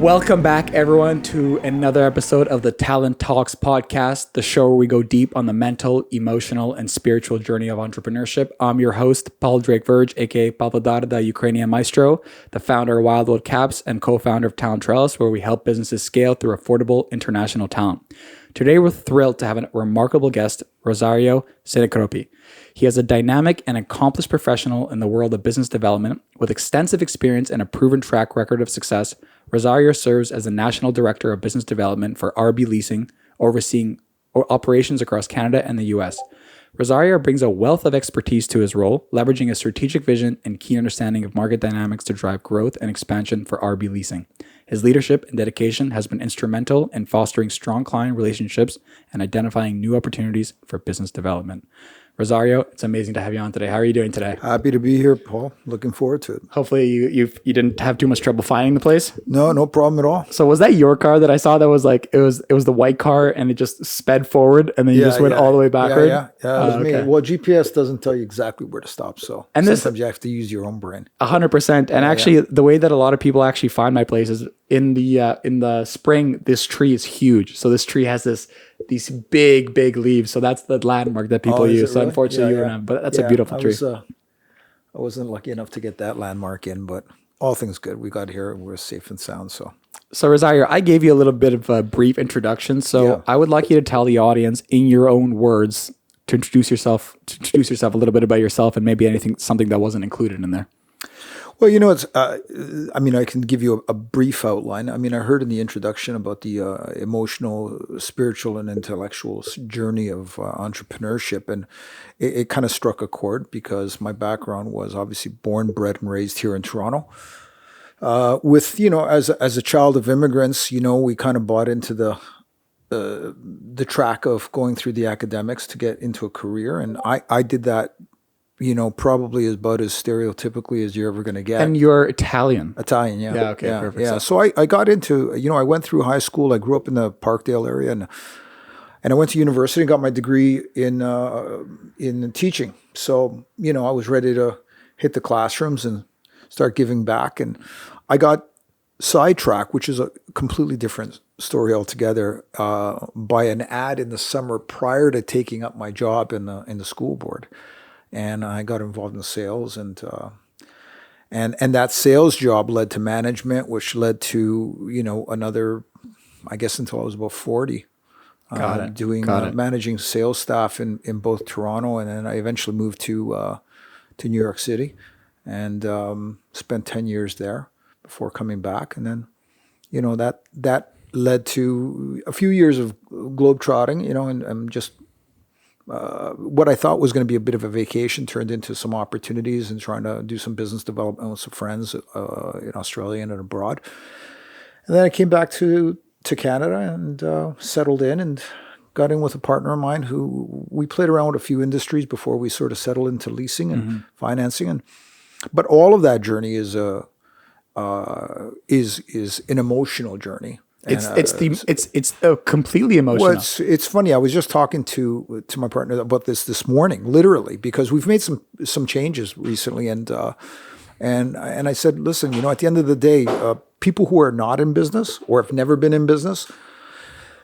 Welcome back, everyone, to another episode of the Talent Talks podcast, the show where we go deep on the mental, emotional, and spiritual journey of entrepreneurship. I'm your host, Paul Drake Verge, aka Pavlodar, the Ukrainian maestro, the founder of Wildwood Caps, and co-founder of Talent Trellis, where we help businesses scale through affordable international talent. Today, we're thrilled to have a remarkable guest, Rosario Sinicropi. He is a dynamic and accomplished professional in the world of business development with extensive experience and a proven track record of success. Rosario serves as the National Director of Business Development for RB Leasing, overseeing operations across Canada and the US. Rosario brings a wealth of expertise to his role, leveraging a strategic vision and keen understanding of market dynamics to drive growth and expansion for RB Leasing. His leadership and dedication has been instrumental in fostering strong client relationships and identifying new opportunities for business development. Rosario, it's amazing to have you on today. How are you doing today? Happy to be here, Paul. Looking forward to it. Hopefully you didn't have too much trouble finding the place. No problem at all. So was that your car that I saw that was like, it was the white car and it just sped forward and then you just went all the way backward? Yeah, it was me. Well, GPS doesn't tell you exactly where to stop. So sometimes you have to use your own brain. 100%. And actually the way that a lot of people actually find my place is in the spring, this tree is huge. So this tree has these big leaves. So that's the landmark that people use. So unfortunately you were not, but that's a beautiful tree. I wasn't lucky enough to get that landmark in, but all things good. We got here and we're safe and sound. So Rosario, I gave you a little bit of a brief introduction. So I would like you to tell the audience in your own words to introduce yourself a little bit about yourself and maybe something that wasn't included in there. Well, I can give you a brief outline. I heard in the introduction about the emotional, spiritual, and intellectual journey of entrepreneurship, and it kind of struck a chord because my background was obviously born, bred, and raised here in Toronto. As a child of immigrants, we kind of bought into the track of going through the academics to get into a career, and I did that. Probably about as stereotypically as you're ever going to get. And you're Italian. Italian, yeah. Yeah, okay, perfect. Yeah. So I got into, I went through high school. I grew up in the Parkdale area, and I went to university and got my degree in teaching. So, I was ready to hit the classrooms and start giving back. And I got sidetracked, which is a completely different story altogether, by an ad in the summer prior to taking up my job in the school board. And I got involved in sales, and that sales job led to management, which led to another, I guess, until I was about 40, managing sales staff in both Toronto, and then I eventually moved to New York City, and spent 10 years there before coming back, and then that led to a few years of globetrotting, and just. What I thought was going to be a bit of a vacation turned into some opportunities and trying to do some business development with some friends in Australia and abroad. And then I came back to Canada and settled in and got in with a partner of mine who we played around with a few industries before we sort of settled into leasing and financing. But all of that journey is an emotional journey. It's completely emotional. Well, it's funny. I was just talking to my partner about this morning, literally, because we've made some changes recently, and I said, listen, at the end of the day, people who are not in business or have never been in business,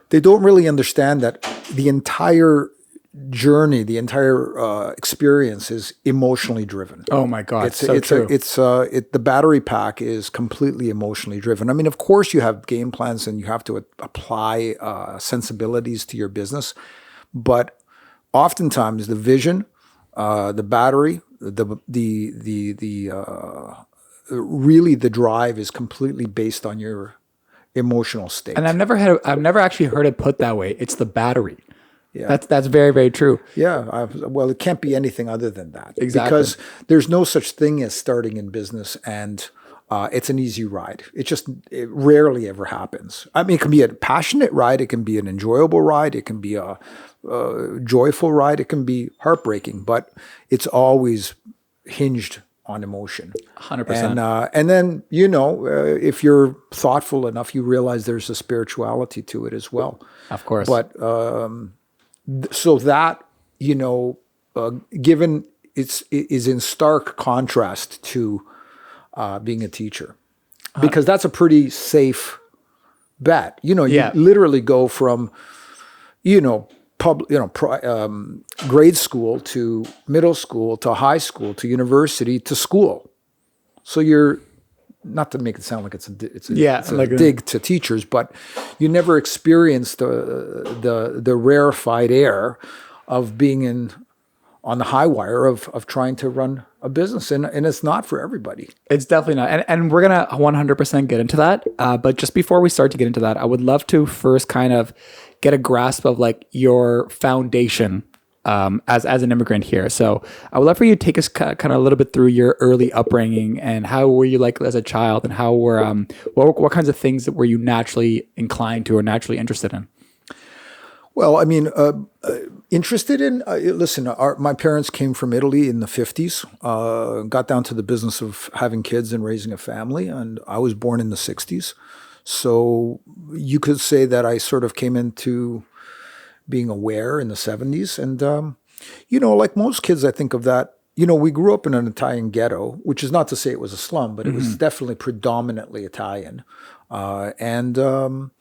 they don't really understand that the entire journey, the entire experience is emotionally driven. Oh my God, true. The battery pack is completely emotionally driven. Of course you have game plans and you have to apply sensibilities to your business, but oftentimes the vision, the battery, really the drive is completely based on your emotional state. And I've never actually heard it put that way. It's the battery. Yeah, that's very, very true. Yeah, well, it can't be anything other than that. Exactly. Because there's no such thing as starting in business and it's an easy ride. It rarely ever happens. It can be a passionate ride. It can be an enjoyable ride. It can be a joyful ride. It can be heartbreaking, but it's always hinged on emotion. 100%. And then, if you're thoughtful enough, you realize there's a spirituality to it as well. Of course. But so that, given it is in stark contrast to being a teacher, because that's a pretty safe bet. You know, Yeah. you literally go from, grade school to middle school to high school to university to school. So you're, not to make it sound like it's a like dig to teachers, but you never experience the rarefied air of being on the high wire of trying to run a business, and it's not for everybody. It's definitely not. And we're going to 100% get into that. But just before we start to get into that, I would love to first kind of get a grasp of like your foundation as an immigrant here. So I would love for you to take us kind of a little bit through your early upbringing and how were you like as a child, and how were what kinds of things that were you naturally inclined to or naturally interested in? Well, I mean, interested in, listen, my parents came from Italy in the 50s, got down to the business of having kids and raising a family, and I was born in the 60s. So you could say that I sort of came into being aware in the 70s. And, like most kids, I think of that, we grew up in an Italian ghetto, which is not to say it was a slum, but it was definitely predominantly Italian. And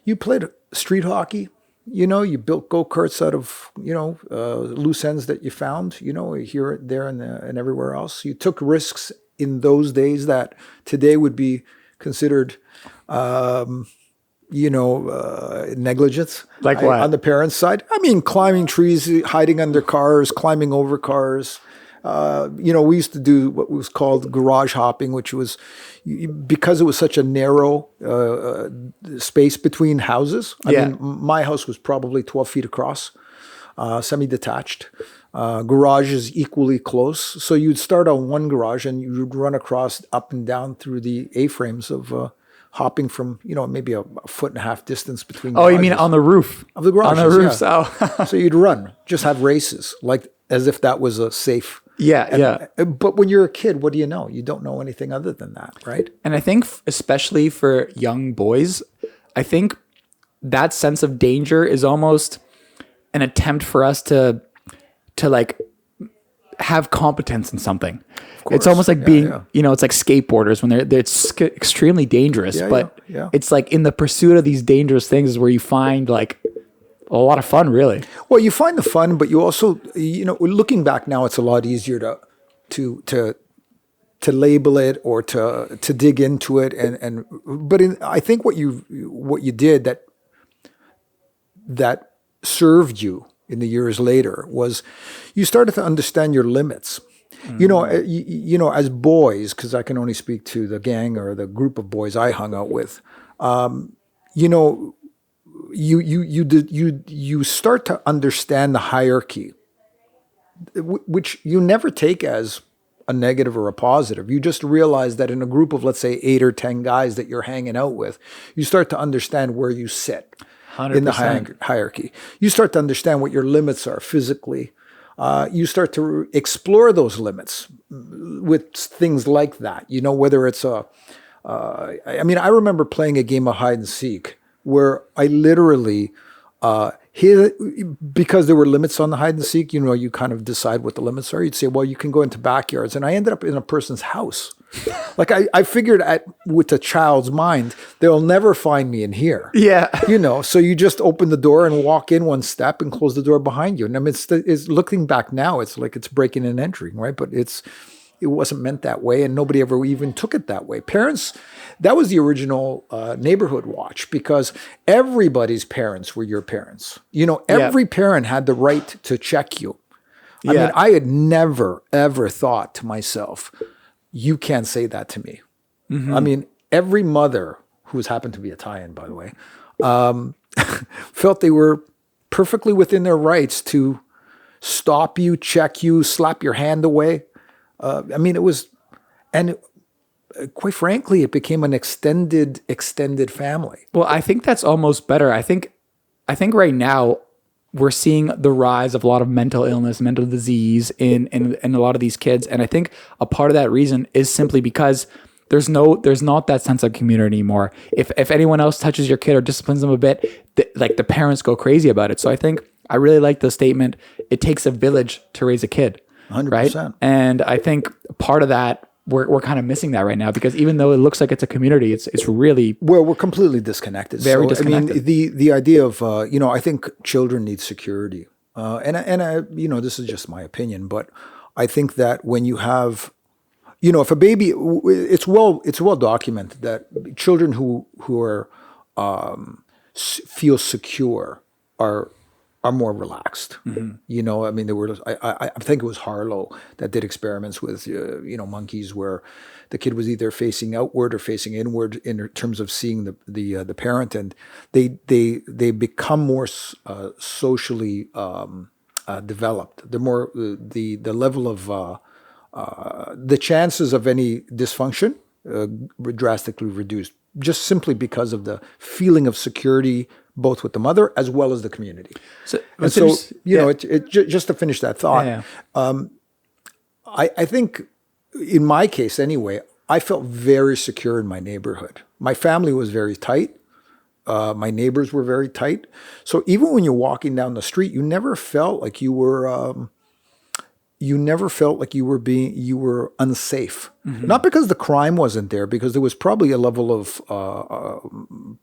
you played street hockey. You built go-karts out of, loose ends that you found, here, there, and everywhere else. You took risks in those days that today would be considered, negligence. Like what? On the parents' side. I mean, climbing trees, hiding under cars, climbing over cars. We used to do what was called garage hopping, which was because it was such a narrow space between houses. I mean, my house was probably 12 feet across, semi-detached. Garage is equally close. So you'd start on one garage and you'd run across up and down through the A-frames of hopping from, maybe a foot and a half distance between garages. Oh, you mean on the roof? Of the garages, on the roofs, yeah. Oh. So you'd run, just have races, like as if that was a safe. Yeah. But when you're a kid, what do you know? You don't know anything other than that, right? And I think especially for young boys, I think that sense of danger is almost an attempt for us to like have competence in something. It's almost like being, it's like skateboarders when it's extremely dangerous, but it's like in the pursuit of these dangerous things is where you find like a lot of fun, really. Well, you find the fun, but you also, looking back now, it's a lot easier to label it or to dig into it, but I think what you did that served you in the years later was you started to understand your limits. As boys, because I can only speak to the gang or the group of boys I hung out with, you start to understand the hierarchy, which you never take as a negative or a positive. You just realize that in a group of, let's say, 8 or 10 guys that you're hanging out with, you start to understand where you sit 100%. In the hierarchy. You start to understand what your limits are physically. You start to explore those limits with things like that. Whether it's I remember playing a game of hide and seek where I literally because there were limits on the hide and seek, you kind of decide what the limits are. You'd say, well, you can go into backyards. And I ended up in a person's house. Like I figured with a child's mind, they'll never find me in here. Yeah. So you just open the door and walk in one step and close the door behind you. And I mean, it's looking back now, it's like it's breaking and entering, right? But it wasn't meant that way, and nobody ever even took it that way. Parents, that was the original neighborhood watch, because everybody's parents were your parents. Every parent had the right to check you. I mean, I had never, ever thought to myself, you can't say that to me. Mm-hmm. I mean, every mother, who happened to be Italian, by the way, felt they were perfectly within their rights to stop you, check you, slap your hand away. It was, and quite frankly, it became an extended family. Well, I think that's almost better. I think right now we're seeing the rise of a lot of mental illness, mental disease in a lot of these kids. And I think a part of that reason is simply because there's not that sense of community anymore. If anyone else touches your kid or disciplines them a bit, the parents go crazy about it. So I really like the statement, it takes a village to raise a kid. 100%. Right? And I think part of that we're kind of missing that right now, because even though it looks like it's a community, it's really Well, we're completely disconnected. very So, disconnected. I mean, the idea of I think children need security, and I, this is just my opinion, but I think that when you have, if a baby, it's well documented that children who are feel secure are more relaxed. I mean, there were I think it was Harlow that did experiments with monkeys where the kid was either facing outward or facing inward in terms of seeing the parent, and they become more socially developed. They're more the level of the chances of any dysfunction were drastically reduced, just simply because of the feeling of security, both with the mother as well as the community. And so, just to finish that thought, I think in my case anyway, I felt very secure in my neighborhood. My family was very tight. My neighbors were very tight. So even when you're walking down the street, you never felt like you were you were unsafe. Not because the crime wasn't there, because there was probably a level of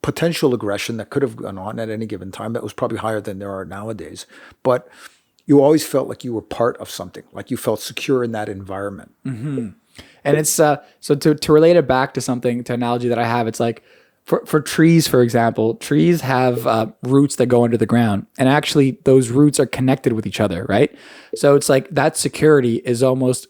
potential aggression that could have gone on at any given time that was probably higher than there are nowadays. But you always felt like you were part of something, like you felt secure in that environment. And it's so to relate it back to something, to analogy that I have, it's like for trees, for example, trees have roots that go under the ground, and actually those roots are connected with each other, right? So it's like that security is almost,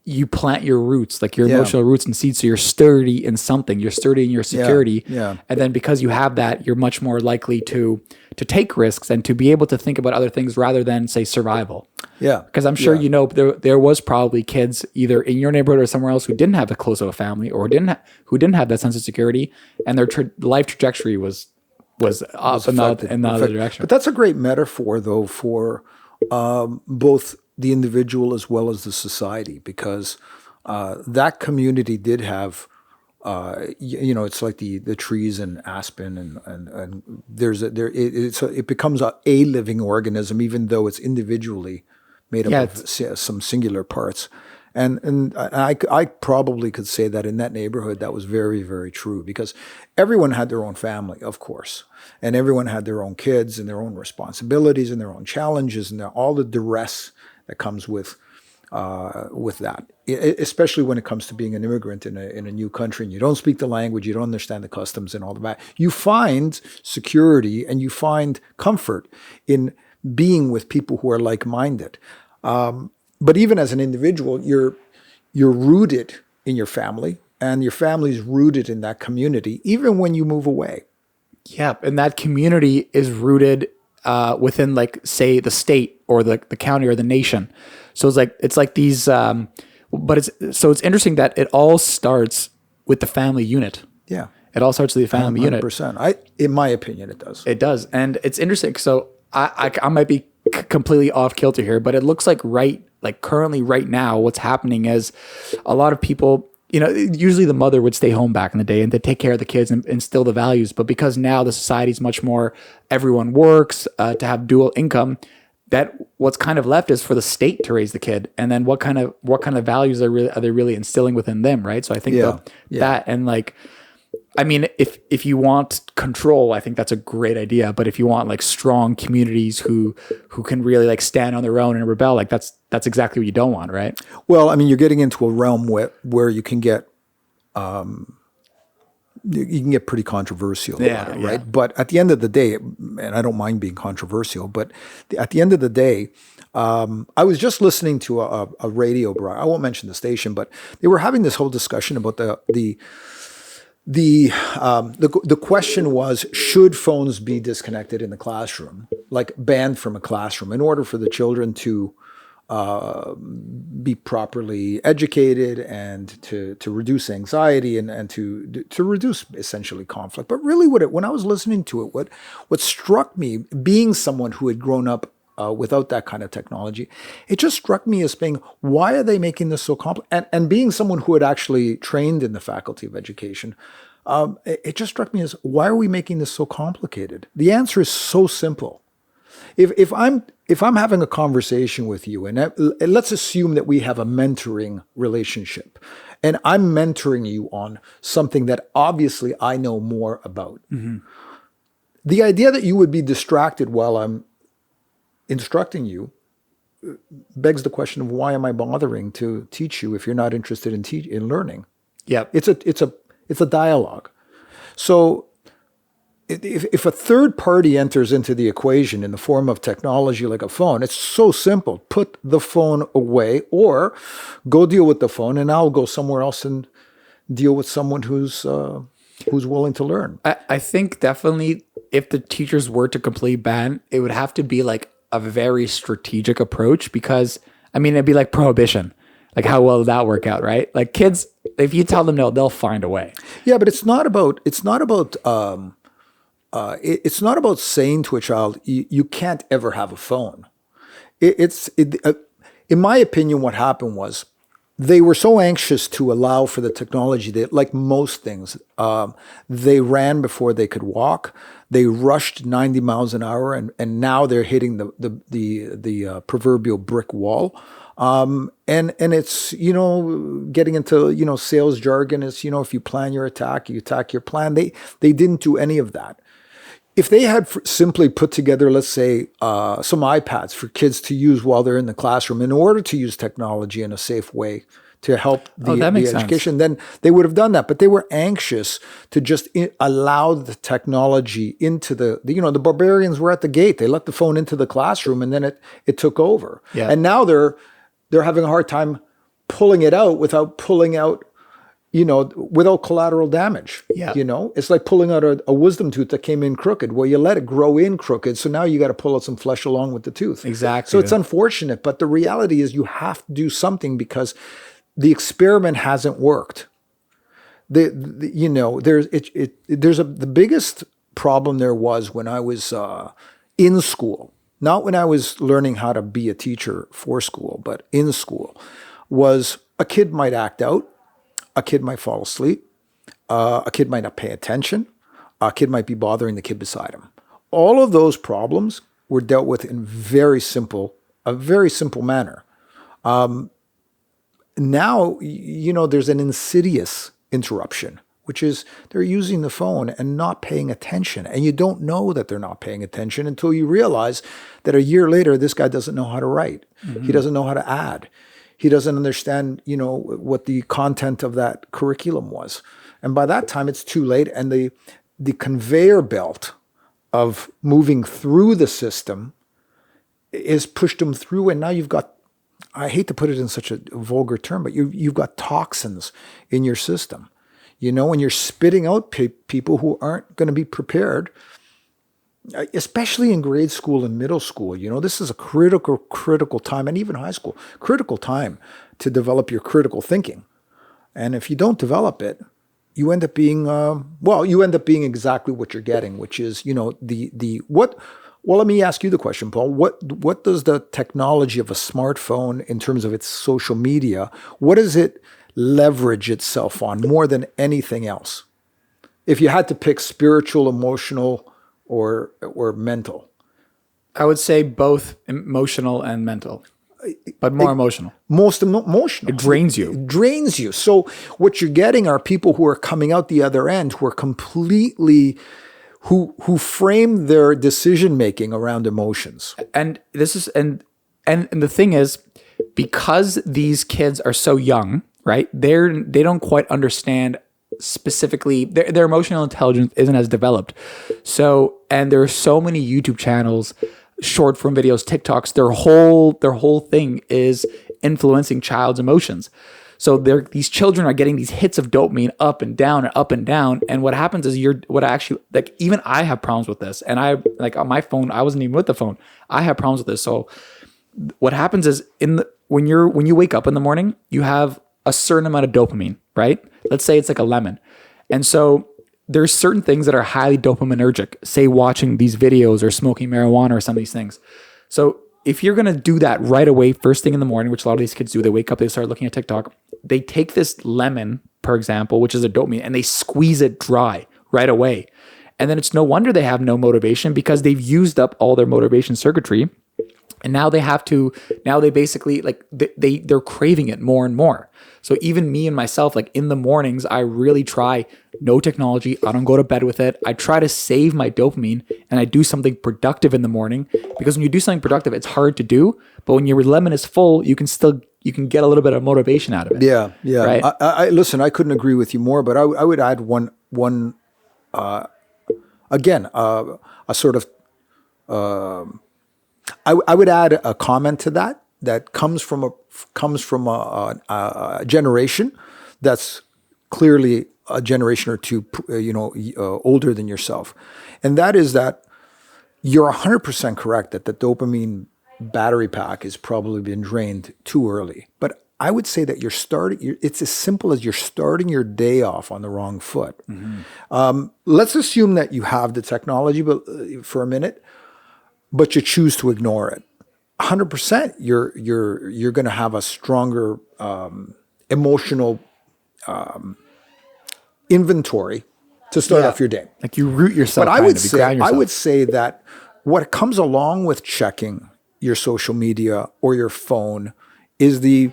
you plant your roots, like your emotional roots and seeds. So you're sturdy in something, you're sturdy in your security. And then because you have that, you're much more likely to take risks and to be able to think about other things rather than, say, survival. Because I'm sure there was probably kids either in your neighborhood or somewhere else who didn't have a close of a family, or who didn't have that sense of security, and their life trajectory was up in the other direction. But that's a great metaphor, though, for both the individual as well as the society, because that community did have, it's like the trees and aspen, and it becomes a living organism, even though it's individually made up of some singular parts. And I probably could say that in that neighborhood, that was very, very true, because everyone had their own family, of course, and everyone had their own kids and their own responsibilities and their own challenges and all the duress that comes with that, especially when it comes to being an immigrant in a new country, and you don't speak the language, you don't understand the customs and all of that. You find security and you find comfort in being with people who are like-minded. But even as an individual, you're rooted in your family, and your family's rooted in that community, even when you move away. Yeah, and that community is rooted within, like, say, the state or the county or the nation. So it's like these, but it's interesting that it all starts with the family unit. Yeah, it all starts with the family 100%. unit. In my opinion, it does. It does, and it's interesting. So I might be completely off kilter here, but it looks like currently right now, what's happening is a lot of people, usually the mother would stay home back in the day and to take care of the kids and instill the values. But because now the society is much more, everyone works to have dual income, that what's kind of left is for the state to raise the kid. And then what kind of values are they really instilling within them, right? So I think that, and like, I mean, if you want control, I think that's a great idea. But if you want like strong communities who can really like stand on their own and rebel, like that's exactly what you don't want, right? Well, I mean, you're getting into a realm where you can get pretty controversial about it, right? But at the end of the day, and I don't mind being controversial, but at the end of the day, I was just listening to a radio broadcast. I won't mention the station, but they were having this whole discussion about the question was, should phones be disconnected in the classroom, like banned from a classroom, in order for the children to be properly educated and to reduce anxiety and to reduce essentially conflict. But really, when I was listening to it, what struck me, being someone who had grown up without that kind of technology, it just struck me as being, why are they making this so complicated? And being someone who had actually trained in the faculty of education, it just struck me as, why are we making this so complicated? The answer is so simple. if I'm having a conversation with you, and let's assume that we have a mentoring relationship, and I'm mentoring you on something that obviously I know more about. The idea that you would be distracted while I'm instructing you begs the question of, why am I bothering to teach you if you're not interested in learning? Yep. It's a dialogue. So if a third party enters into the equation in the form of technology like a phone, it's so simple. Put the phone away, or go deal with the phone, and I'll go somewhere else and deal with someone who's willing to learn. I think definitely if the teachers were to completely ban, it would have to be like a very strategic approach, because I mean, it'd be like prohibition. Like, how well would that work out, right? Like, kids, if you tell them no, they'll find a way. Yeah, but it's not about saying to a child, you can't ever have a phone. In my opinion, what happened was they were so anxious to allow for the technology that, like most things, they ran before they could walk. They rushed 90 miles an hour, and now they're hitting the proverbial brick wall. And it's, getting into, sales jargon is, if you plan your attack, you attack your plan. They didn't do any of that. If they had simply put together, let's say, some iPads for kids to use while they're in the classroom in order to use technology in a safe way to help the education, then they would have done that. But they were anxious to just allow the technology into the barbarians were at the gate. They let the phone into the classroom, and then it took over. Yeah. And now they're having a hard time pulling it out without pulling out, without collateral damage. Yeah. It's like pulling out a wisdom tooth that came in crooked. Well, you let it grow in crooked, so now you got to pull out some flesh along with the tooth. Exactly. So it's unfortunate, but the reality is you have to do something, because the experiment hasn't worked. The biggest problem there was when I was in school, not when I was learning how to be a teacher for school, but in school, was a kid might act out. A kid might fall asleep. A kid might not pay attention. A kid might be bothering the kid beside him. All of those problems were dealt with in a very simple manner. Now, there's an insidious interruption, which is they're using the phone and not paying attention. And you don't know that they're not paying attention until you realize that a year later, this guy doesn't know how to write. Mm-hmm. He doesn't know how to add. He doesn't understand, what the content of that curriculum was. And by that time, it's too late. And the conveyor belt of moving through the system is pushed them through. And now you've got, I hate to put it in such a vulgar term, but you've got toxins in your system, and you're spitting out people who aren't going to be prepared, especially in grade school and middle school. This is a critical time, and even high school, critical time to develop your critical thinking. And if you don't develop it, you end up being, exactly what you're getting, which is, Well, let me ask you the question, Paul. What does the technology of a smartphone, in terms of its social media, what does it leverage itself on more than anything else? If you had to pick spiritual, emotional, or mental. I would say both emotional and mental, but more emotional. Most emotional. It drains you. It drains you. So what you're getting are people who are coming out the other end who are completely, who frame their decision making around emotions. And this is and the thing is, because these kids are so young, right? They don't quite understand specifically, their emotional intelligence isn't as developed. So, and there are so many YouTube channels, short form videos, TikToks, their whole thing is influencing child's emotions. So these children are getting these hits of dopamine up and down and up and down. And what happens is even I have problems with this. And on my phone, I wasn't even with the phone. I have problems with this. So what happens is when you wake up in the morning, you have a certain amount of dopamine, right? Let's say it's like a lemon. And so there's certain things that are highly dopaminergic, say watching these videos or smoking marijuana or some of these things. So if you're going to do that right away, first thing in the morning, which a lot of these kids do, they wake up, they start looking at TikTok, they take this lemon, for example, which is a dopamine, and they squeeze it dry right away. And then it's no wonder they have no motivation because they've used up all their motivation circuitry. And now they basically like they're craving it more and more. So even me and myself, like in the mornings, I really try no technology. I don't go to bed with it. I try to save my dopamine and I do something productive in the morning, because when you do something productive, it's hard to do. But when your lemon is full, you can get a little bit of motivation out of it. Yeah. Yeah. Right? I listen, I couldn't agree with you more, but I would add a sort of, I would add a comment to that comes from a generation that's clearly a generation or two, older than yourself, and that is that you're 100% correct that the dopamine battery pack has probably been drained too early. But I would say that it's as simple as you're starting your day off on the wrong foot. Let's assume that you have the technology, but for a minute, but you choose to ignore it. 100%, you're going to have a stronger emotional inventory to start off your day. Like you root yourself. But I would say that what comes along with checking your social media or your phone is the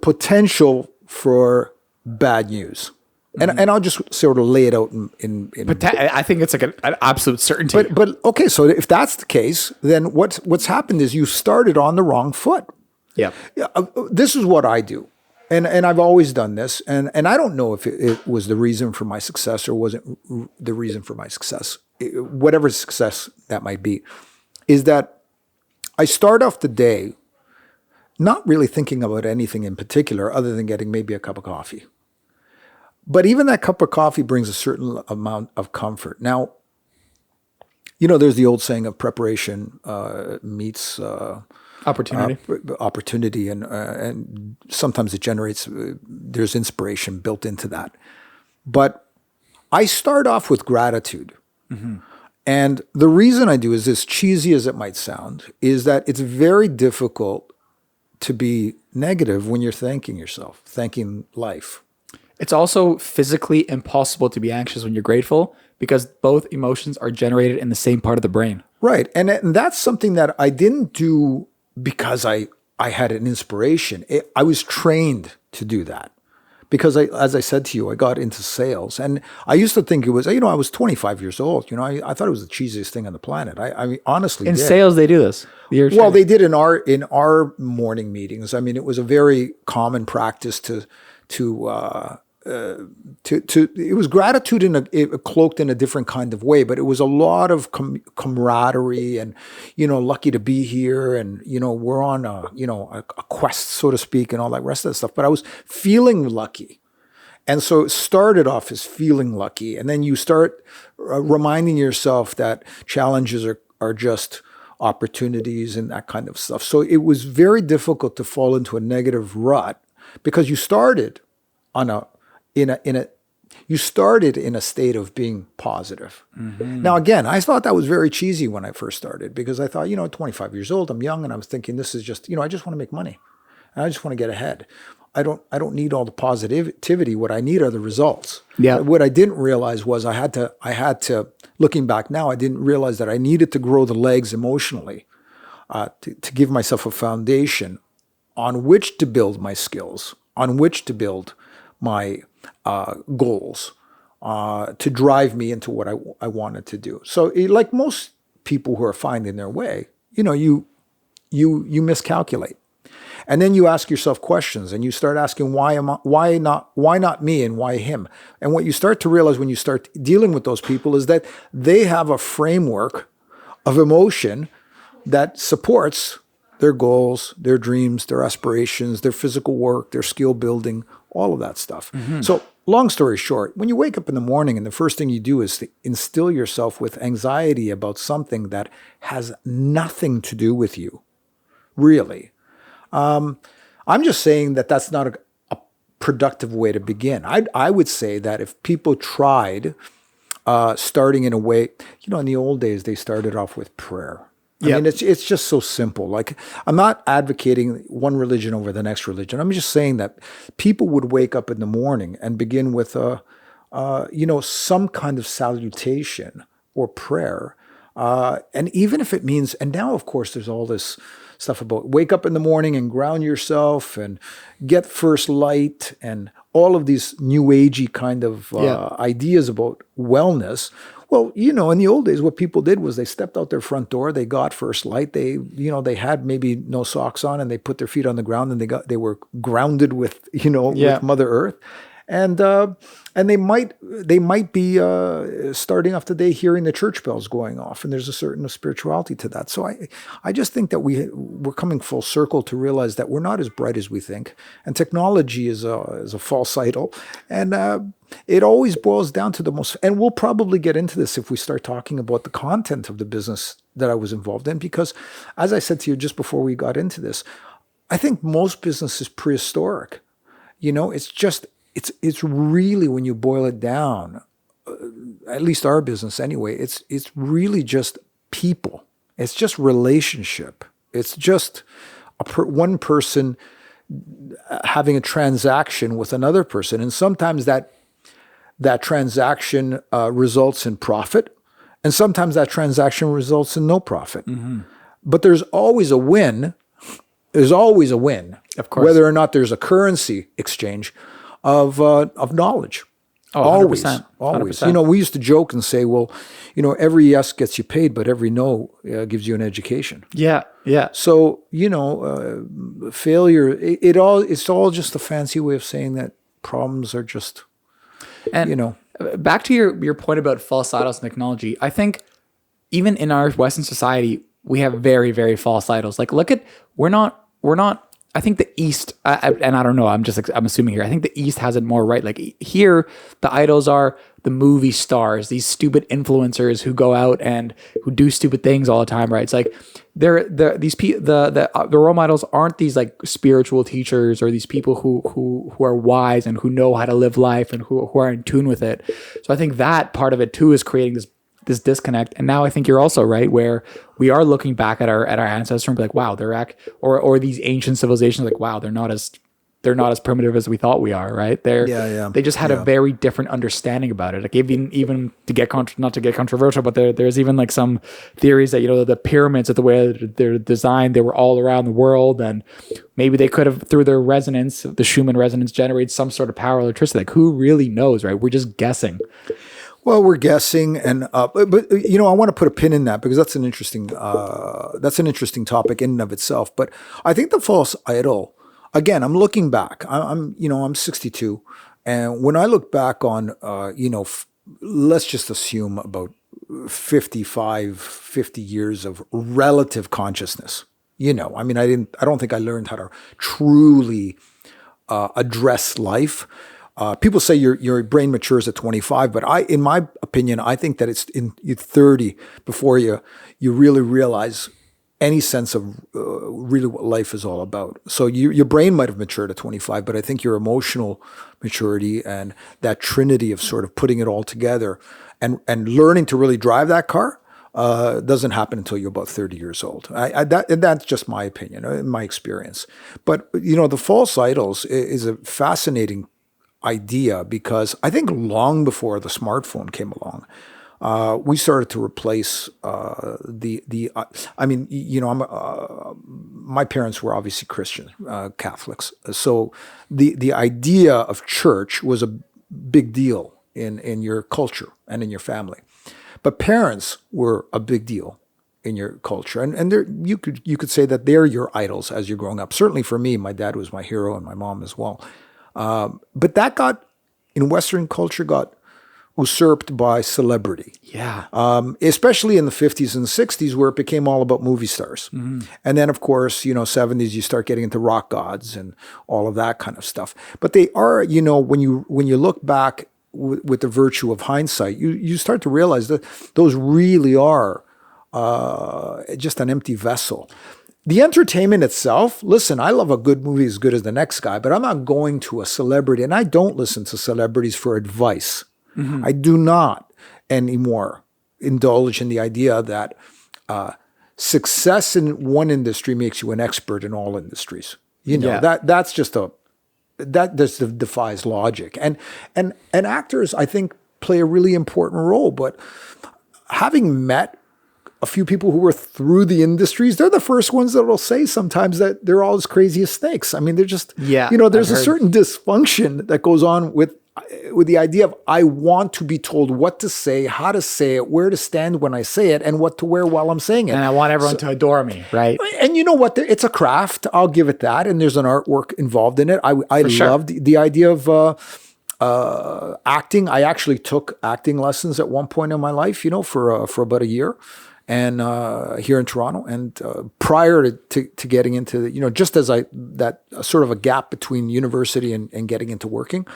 potential for bad news. And I'll just sort of lay it out in I think it's like an absolute certainty. But okay, so if that's the case, then what's happened is you started on the wrong foot. Yeah. This is what I do. And I've always done this. And I don't know if it was the reason for my success or wasn't the reason for my success. Whatever success that might be, is that I start off the day not really thinking about anything in particular other than getting maybe a cup of coffee. But even that cup of coffee brings a certain amount of comfort. Now, there's the old saying of preparation meets opportunity, and sometimes it generates. There's inspiration built into that. But I start off with gratitude, and the reason I do is, as cheesy as it might sound, is that it's very difficult to be negative when you're thanking yourself, thanking life. It's also physically impossible to be anxious when you're grateful, because both emotions are generated in the same part of the brain. Right. And that's something that I didn't do because I had an inspiration. I was trained to do that because as I said to you, I got into sales, and I used to think it was, I was 25 years old. I thought it was the cheesiest thing on the planet. I mean, honestly, in sales, they do this. Well, they did in our morning meetings. I mean, it was a very common practice to it was gratitude cloaked in a different kind of way, but it was a lot of camaraderie and, lucky to be here. And, we're on a quest, so to speak, and all that rest of the stuff. But I was feeling lucky. And so it started off as feeling lucky. And then you start reminding yourself that challenges are just opportunities and that kind of stuff. So it was very difficult to fall into a negative rut because you started you started in a state of being positive. Now, again, I thought that was very cheesy when I first started, because I thought, 25 years old, I'm young, and I was thinking this is just, I just want to make money. And I just want to get ahead. I don't need all the positivity. What I need are the results. Yeah. What I didn't realize was I had to, looking back now, I didn't realize that I needed to grow the legs emotionally to give myself a foundation on which to build my skills, on which to build my goals, to drive me into what I wanted to do. So like most people who are finding their way, you miscalculate. And then you ask yourself questions, and you start asking, why not me, and why him? And what you start to realize when you start dealing with those people is that they have a framework of emotion that supports their goals, their dreams, their aspirations, their physical work, their skill building, all of that stuff. So long story short, when you wake up in the morning and the first thing you do is to instill yourself with anxiety about something that has nothing to do with you, really. I'm just saying that that's not a productive way to begin. I would say that if people tried starting in a way, in the old days, they started off with prayer. I mean, it's just so simple. Like, I'm not advocating one religion over the next religion. I'm just saying that people would wake up in the morning and begin with some kind of salutation or prayer. And even if it means, and now of course there's all this stuff about wake up in the morning and ground yourself and get first light and all of these new agey kind of ideas about wellness. Well, in the old days, what people did was they stepped out their front door, they got first light, they had maybe no socks on, and they put their feet on the ground, and they were grounded with with Mother Earth, and they might be starting off the day hearing the church bells going off, and there's a certain spirituality to that. So I just think that we're coming full circle to realize that we're not as bright as we think, and technology is a false idol, and it always boils down to the most. And we'll probably get into this if we start talking about the content of the business that I was involved in, because as I said to you just before we got into this, I think most business is prehistoric. It's really, when you boil it down, at least our business anyway, it's really just people. It's just relationship. It's just one person having a transaction with another person. And sometimes that transaction results in profit, and sometimes that transaction results in no profit. Mm-hmm. But there's always a win. There's always a win, of course, whether or not there's a currency exchange of knowledge. Oh, always, 100%. always. We used to joke and say, well, every yes gets you paid, but every no gives you an education. Yeah, yeah. So failure. It's all just a fancy way of saying that problems are just. And back to your point about false idols and technology, I think even in our Western society, we have very, very false idols. Like, look at, we're not, I think the East, and I don't know, I'm assuming here, I think the East has it more right. Like here, the idols are the movie stars, these stupid influencers who go out and who do stupid things all the time, right? It's like the role models aren't these like spiritual teachers or these people who are wise and who know how to live life and who are in tune with it. So I think that part of it too is creating this disconnect. And now I think you're also right, where we are looking back at our ancestors and be like, wow, or these ancient civilizations, like, wow, they're not as primitive as we thought we are, right? They just had a very different understanding about it. Like even to get not to get controversial, but there's even like some theories that the pyramids, the way they're designed, they were all around the world, and maybe they could have, through their resonance, the Schumann resonance, generate some sort of power, electricity. Like, who really knows, right? We're just guessing. Well, we're guessing, and but I want to put a pin in that because that's an interesting topic in and of itself. But I think the false idol, again, I'm looking back. I'm 62, and when I look back on let's just assume about 50 years of relative consciousness. I don't think I learned how to truly address life. People say your brain matures at 25, but in my opinion, I think that it's in 30 before you really realize any sense of really what life is all about. So your brain might have matured at 25, but I think your emotional maturity and that trinity of sort of putting it all together and learning to really drive that car doesn't happen until you're about 30 years old. That's just my opinion, my experience. But the false idols is a fascinating idea, because I think long before the smartphone came along, we started to replace my parents were obviously Christian, Catholics. So the idea of church was a big deal in your culture and in your family. But parents were a big deal in your culture. And you could say that they're your idols as you're growing up. Certainly for me, my dad was my hero and my mom as well. But that in Western culture got usurped by celebrity. Yeah. Especially in the 50s and the 60s, where it became all about movie stars. Mm-hmm. And then, of course, 70s, you start getting into rock gods and all of that kind of stuff. But they are, when you look back with the virtue of hindsight, you start to realize that those really are just an empty vessel. The entertainment itself, listen, I love a good movie as good as the next guy, but I'm not going to a celebrity, and I don't listen to celebrities for advice. Mm-hmm. I do not anymore indulge in the idea that success in one industry makes you an expert in all industries. That's just that just defies logic. And actors, I think, play a really important role. But having met a few people who were through the industries, they're the first ones that will say sometimes that they're all as crazy as snakes. I mean, they're just, there's a certain dysfunction that goes on with the idea of, I want to be told what to say, how to say it, where to stand when I say it, and what to wear while I'm saying it. And I want everyone to adore me, right? And you know what? It's a craft. I'll give it that. And there's an artwork involved in it. I loved the idea of acting. I actually took acting lessons at one point in my life, for about a year, and here in Toronto. And prior to getting into, just as that sort of a gap between university and getting into working.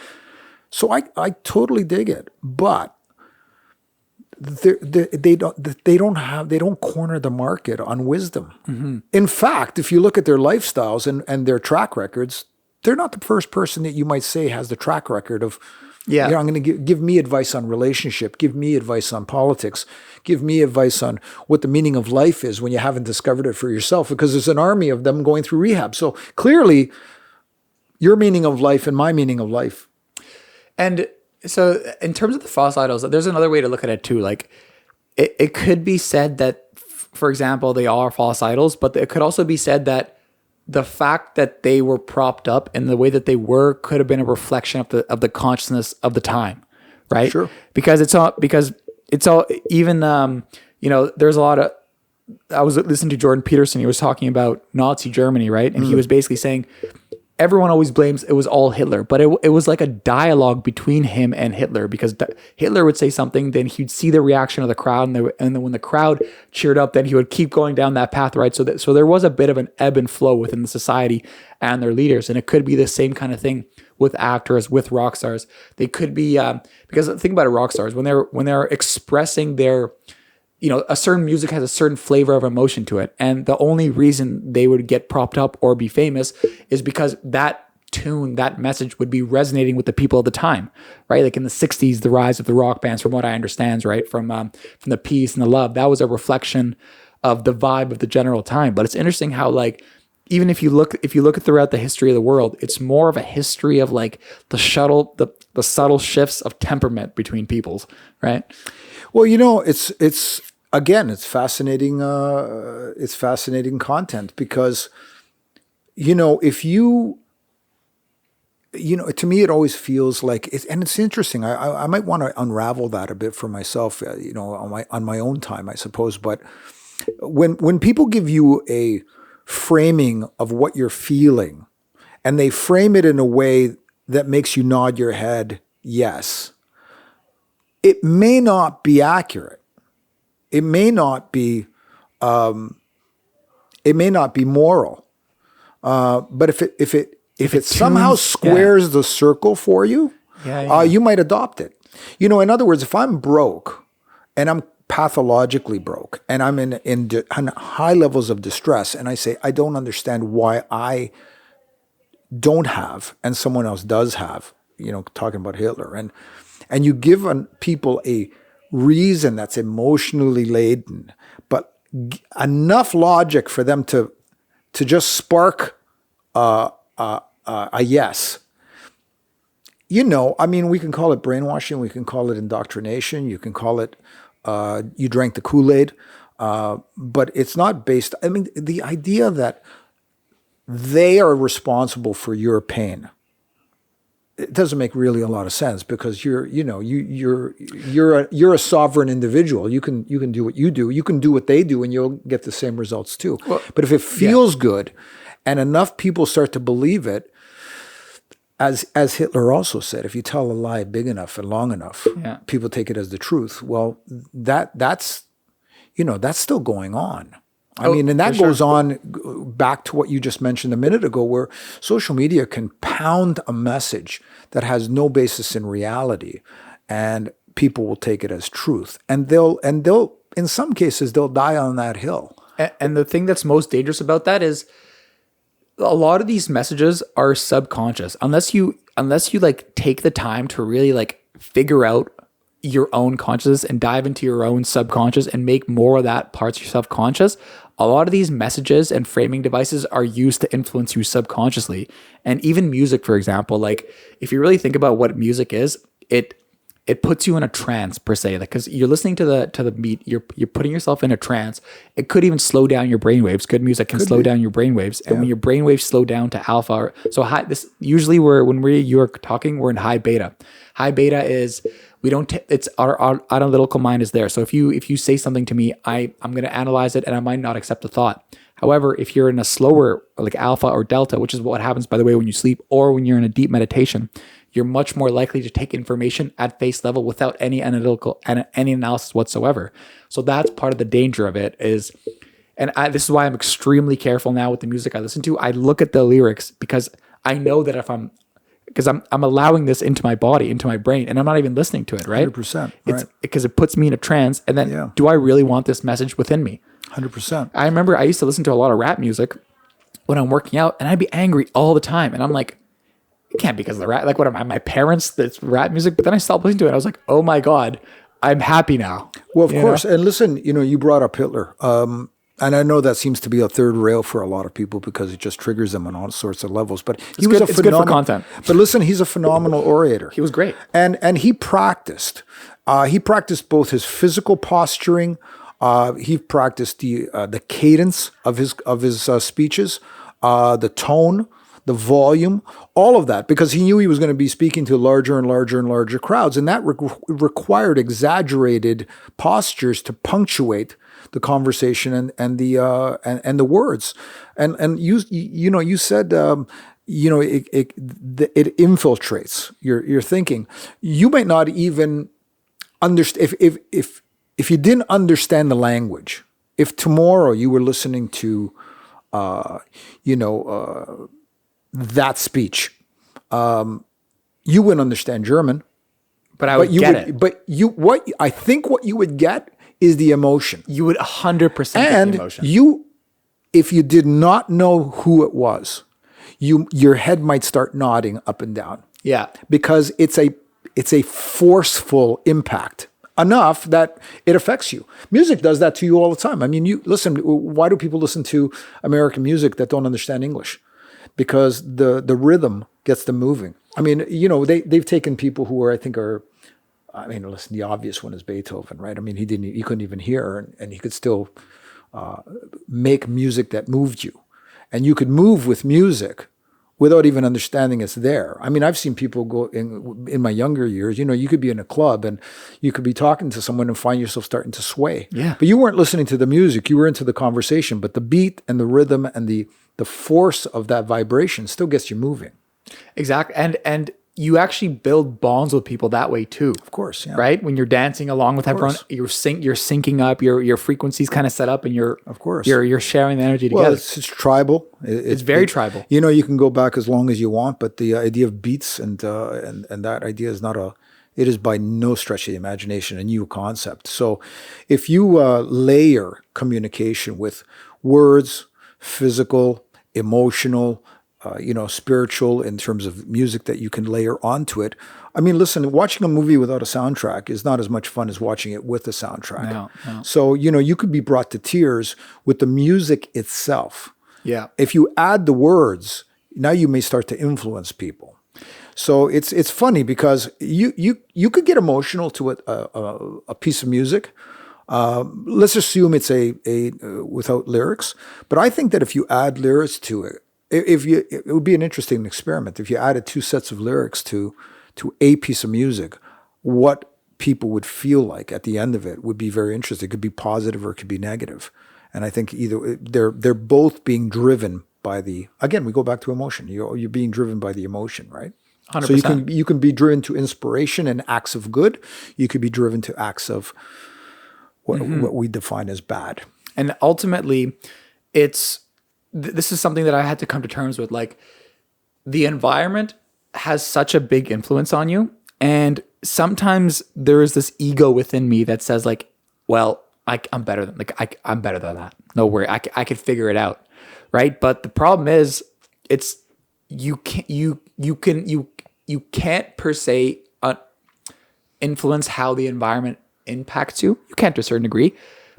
So I totally dig it, but they don't corner the market on wisdom. Mm-hmm. In fact, if you look at their lifestyles and their track records, they're not the first person that you might say has the track record of, I'm going to give me advice on relationship, give me advice on politics, give me advice on what the meaning of life is when you haven't discovered it for yourself, because there's an army of them going through rehab. So clearly, your meaning of life and my meaning of life. And so in terms of the false idols, there's another way to look at it too. Like it could be said that, for example, they are false idols, but it could also be said that the fact that they were propped up in the way that they were could have been a reflection of the consciousness of the time, right? Sure. Because it's all even there's a lot of, I was listening to Jordan Peterson. He was talking about Nazi Germany, right? And he was basically saying, everyone always blames it was all Hitler, but it was like a dialogue between him and Hitler, because Hitler would say something, then he'd see the reaction of the crowd, and then when the crowd cheered up, then he would keep going down that path, right? So there was a bit of an ebb and flow within the society and their leaders, and it could be the same kind of thing with actors, with rock stars. They could be because think about it, rock stars when they're expressing their, a certain music has a certain flavor of emotion to it. And the only reason they would get propped up or be famous is because that tune, that message would be resonating with the people of the time, right? Like in the 60s, the rise of the rock bands, from what I understand, right? From the peace and the love, that was a reflection of the vibe of the general time. But it's interesting how, like, even if you look at throughout the history of the world, it's more of a history of like the subtle shifts of temperament between peoples, right? Well, it's again, it's fascinating. It's fascinating content because, if to me, it always feels like and it's interesting. I might want to unravel that a bit for myself, on my own time, I suppose. But when people give you a framing of what you're feeling, and they frame it in a way that makes you nod your head, yes, it may not be accurate. It may not be moral. But if it somehow squares the circle for you, you might adopt it. In other words, if I'm broke and I'm pathologically broke and I'm in high levels of distress, and I say, I don't understand why I don't have and someone else does have, talking about Hitler, and you give people a reason that's emotionally laden, but enough logic for them to just spark a yes. We can call it brainwashing, we can call it indoctrination, you can call it you drank the Kool-Aid, but it's not based. The idea that they are responsible for your pain, it doesn't make really a lot of sense, because you're a sovereign individual. You can do what you do. You can do what they do, and you'll get the same results too. Well, but if it feels good, and enough people start to believe it, as Hitler also said, if you tell a lie big enough and long enough, people take it as the truth. Well, that's still going on. And that goes on back to what you just mentioned a minute ago, where social media can pound a message that has no basis in reality, and people will take it as truth, and they'll in some cases they'll die on that hill. And the thing that's most dangerous about that is a lot of these messages are subconscious, unless you like take the time to really like figure out your own consciousness and dive into your own subconscious and make more of that parts of yourself conscious, a lot of these messages and framing devices are used to influence you subconsciously. And even music, for example, like if you really think about what music is, it puts you in a trance per se, because you're listening to the beat, you're putting yourself in a trance. It could even slow down your brainwaves. Good music can slow down your brainwaves, and when your brainwaves slow down to alpha, so high, this usually you're talking, we're in high beta. High beta is it's our analytical mind is there. So if you say something to me, I'm going to analyze it and I might not accept the thought. However, if you're in a slower, like alpha or delta, which is what happens, by the way, when you sleep or when you're in a deep meditation, you're much more likely to take information at face level without any analysis whatsoever. So that's part of the danger of it is, this is why I'm extremely careful now with the music I listen to. I look at the lyrics because I know that because I'm allowing this into my body, into my brain, and I'm not even listening to it, right? 100%. It's because it puts me in a trance. And then do I really want this message within me? 100%. I remember I used to listen to a lot of rap music when I'm working out, and I'd be angry all the time. And I'm like, it can't be because of the rap. Like, what am I, my parents, that's rap music? But then I stopped listening to it. I was like, oh my God, I'm happy now. Well, of course. And listen, you brought up Hitler. And I know that seems to be a third rail for a lot of people because it just triggers them on all sorts of levels. But it's good for content. But listen, he's a phenomenal orator. He was great. And he practiced. He practiced both his physical posturing. He practiced the cadence of his speeches, the tone, the volume, all of that, because he knew he was going to be speaking to larger and larger and larger crowds, and that required exaggerated postures to punctuate the conversation and the words. And you said it infiltrates your thinking. You might not even understand if you didn't understand the language. If tomorrow you were listening to that speech, you wouldn't understand German, but I would get it. But I think what you would get is the emotion. You would 100% get the emotion. If you did not know who it was, your head might start nodding up and down. Yeah, because it's a forceful impact enough that it affects you. Music does that to you all the time. I mean, you listen. Why do people listen to American music that don't understand English? Because the rhythm gets them moving. I mean, they've taken people who listen, the obvious one is Beethoven, right? I mean, he couldn't even hear, and he could still make music that moved you. And you could move with music without even understanding it's there. I mean, I've seen people go in my younger years, you could be in a club and you could be talking to someone and find yourself starting to sway. Yeah. But you weren't listening to the music, you were into the conversation, but the beat and the rhythm and the force of that vibration still gets you moving. Exactly. And you actually build bonds with people that way too. Of course, yeah. Right? When you're dancing along with everyone, you're syncing up, your frequencies kind of set up, and you're sharing the energy together. Well, it's tribal. It's very tribal. You can go back as long as you want, but the idea of beats and that idea is it is by no stretch of the imagination a new concept. So if you layer communication with words, physical, emotional, spiritual, in terms of music that you can layer onto it. I mean, listen, watching a movie without a soundtrack is not as much fun as watching it with a soundtrack. No. So, you could be brought to tears with the music itself. Yeah. If you add the words, now you may start to influence people. So it's funny because you could get emotional to a piece of music. Let's assume it's a without lyrics, but I think that if you add lyrics to it, it would be an interesting experiment. If you added two sets of lyrics to a piece of music, what people would feel like at the end of it would be very interesting. It could be positive or it could be negative. And I think either they're both being driven by again, we go back to emotion. You're being driven by the emotion, right? 100%. So you can be driven to inspiration and acts of good. You could be driven to acts of what we define as bad. And ultimately, this is something that I had to come to terms with. Like, the environment has such a big influence on you. And sometimes there is this ego within me that says, like, well, I'm better than that. No worry. I could figure it out. Right. But the problem is you can't per se, influence how the environment impacts you. You can to a certain degree,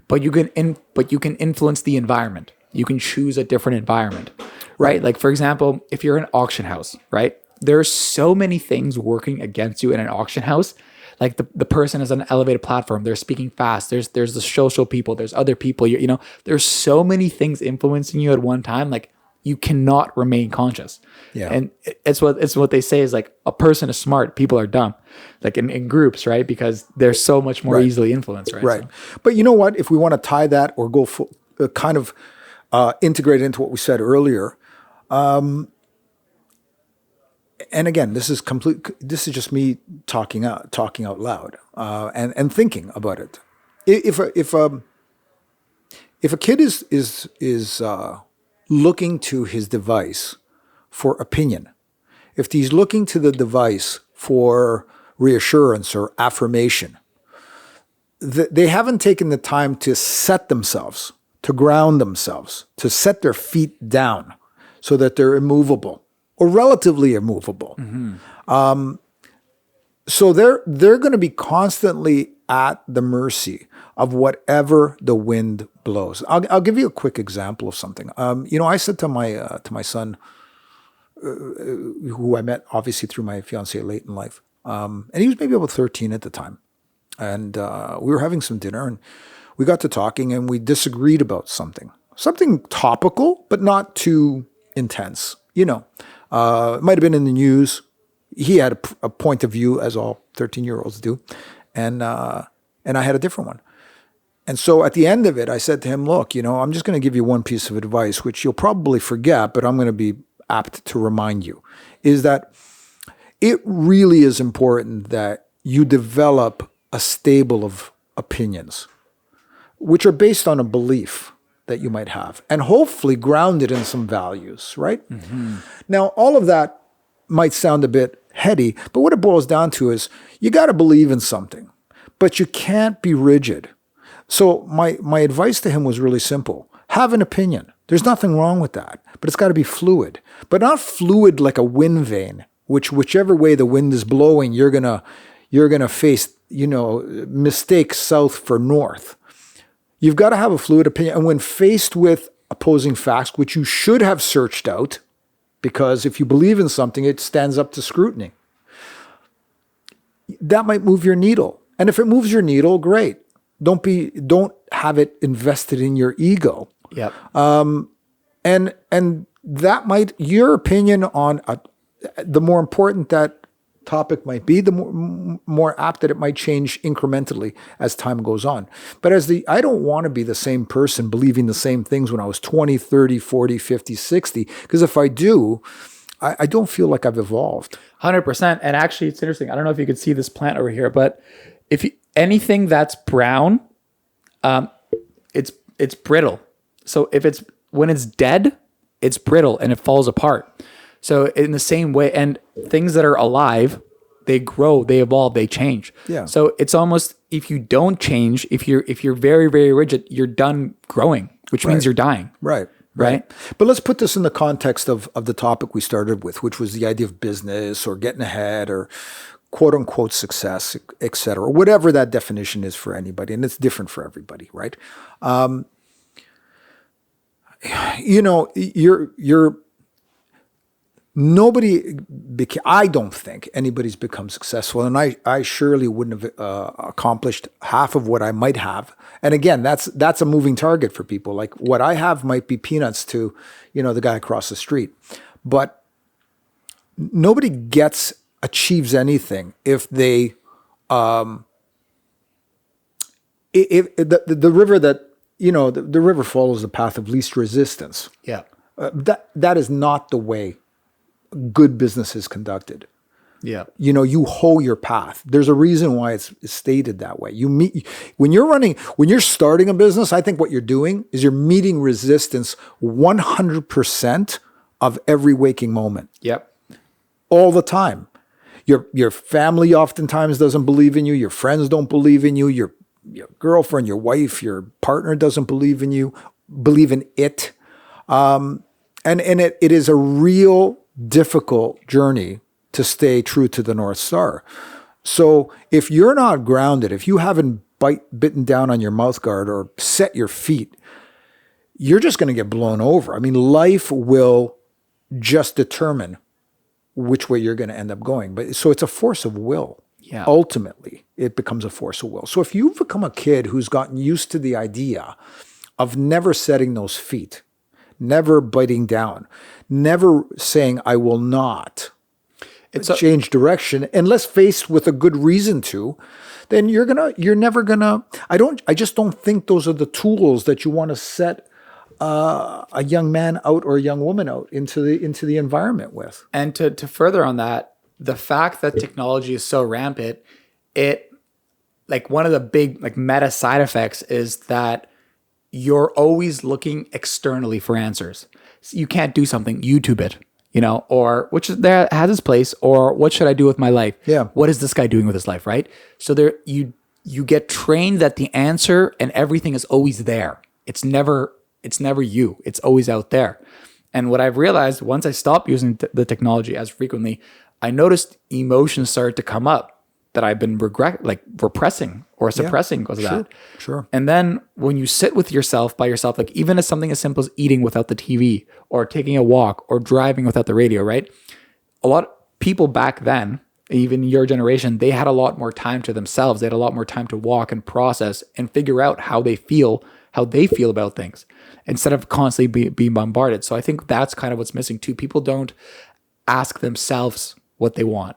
but you can influence the environment. You can choose a different environment, right? Like, for example, if you're an auction house, right? There's so many things working against you in an auction house. Like the person is on an elevated platform. They're speaking fast. There's the social people. There's other people. You know, there's so many things influencing you at one time. Like, you cannot remain conscious. Yeah. And it's what they say is like, a person is smart, people are dumb, like in groups, right? Because they're so much more easily influenced, right? Right. So, But you know what? If we want to tie that or go kind of integrate into what we said earlier, and again, this is just me talking out loud and thinking about it. If a kid is looking to his device for opinion, if he's looking to the device for reassurance or affirmation, they haven't taken the time to set themselves, to ground themselves, to set their feet down so that they're immovable or relatively immovable. So they're going to be constantly at the mercy of whatever the wind blows. I'll give you a quick example of something. I said to my son, who I met obviously through my fiancée late in life, and he was maybe about 13 at the time, and we were having some dinner, and we got to talking, and we disagreed about something topical, but not too intense. It might have been in the news. He had a point of view, as all 13-year-olds do, and I had a different one. And so at the end of it, I said to him, look, I'm just going to give you one piece of advice, which you'll probably forget, but I'm going to be apt to remind you, is that it really is important that you develop a stable of opinions, which are based on a belief that you might have, and hopefully grounded in some values, right? Now, all of that might sound a bit heady, but what it boils down to is you got to believe in something, but you can't be rigid. So my advice to him was really simple. Have an opinion. There's nothing wrong with that, but it's got to be fluid, but not fluid like a wind vane, whichever way the wind is blowing, you're gonna face, mistake south for north. You've got to have a fluid opinion. And when faced with opposing facts, which you should have searched out, because if you believe in something, it stands up to scrutiny. That might move your needle. And if it moves your needle, great. Don't have it invested in your ego. Yep. And that might, your opinion on the more important that topic might be, the more apt that it might change incrementally as time goes on. But I don't want to be the same person believing the same things when I was 20, 30, 40, 50, 60, because if I do, I don't feel like I've evolved. 100%. And actually, it's interesting. I don't know if you could see this plant over here, but anything that's brown, it's brittle. So when it's dead, it's brittle and it falls apart. So in the same way, and things that are alive, they grow, they evolve, they change. Yeah. So it's almost, if you don't change, if you're very, very rigid, you're done growing, which means you're dying. Right. But let's put this in the context of the topic we started with, which was the idea of business or getting ahead or quote unquote success, et cetera, whatever that definition is for anybody. And it's different for everybody, right? I don't think anybody's become successful, and I surely wouldn't have accomplished half of what I might have. And again, that's a moving target for people. Like, what I have might be peanuts to, the guy across the street. But nobody achieves anything if they, if the river that, the river follows the path of least resistance. Yeah. That is not the way good business is conducted. Yeah. You hoe your path. There's a reason why it's stated that way. When you're starting a business, I think what you're doing is you're meeting resistance 100% of every waking moment. Yep. All the time. Your family oftentimes doesn't believe in you. Your friends don't believe in you. Your girlfriend, your wife, your partner doesn't believe in you, believe in it. And it is a real difficult journey to stay true to the North Star. So if you're not grounded, if you haven't bitten down on your mouth guard or set your feet, you're just going to get blown over. I mean, life will just determine which way you're going to end up going. But so it's a force of will. Yeah. Ultimately, it becomes a force of will. So if you've become a kid who's gotten used to the idea of never setting those feet, never biting down, never saying, I will not change direction unless faced with a good reason to, then you're never gonna, I just don't think those are the tools that you want to set a young man out or a young woman out into the environment with. And to further on that, the fact that technology is so rampant, it, like, one of the big, like, meta side effects is that you're always looking externally for answers. So you can't do something, YouTube it, or which there has its place, or what should I do with my life? Yeah. What is this guy doing with his life, right? So there you get trained that the answer and everything is always there. It's never you. It's always out there. And what I've realized once I stopped using the technology as frequently, I noticed emotions started to come up that I've been repressing or suppressing because of that. Sure. And then when you sit with yourself by yourself, like even as something as simple as eating without the TV or taking a walk or driving without the radio, right? A lot of people back then, even your generation, they had a lot more time to themselves. They had a lot more time to walk and process and figure out how they feel about things instead of constantly being bombarded. So I think that's kind of what's missing too. People don't ask themselves what they want.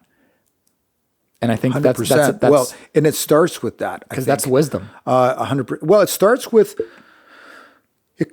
And I think 100%. that's well, and it starts with that because that's wisdom. 100%. Well, it starts with, it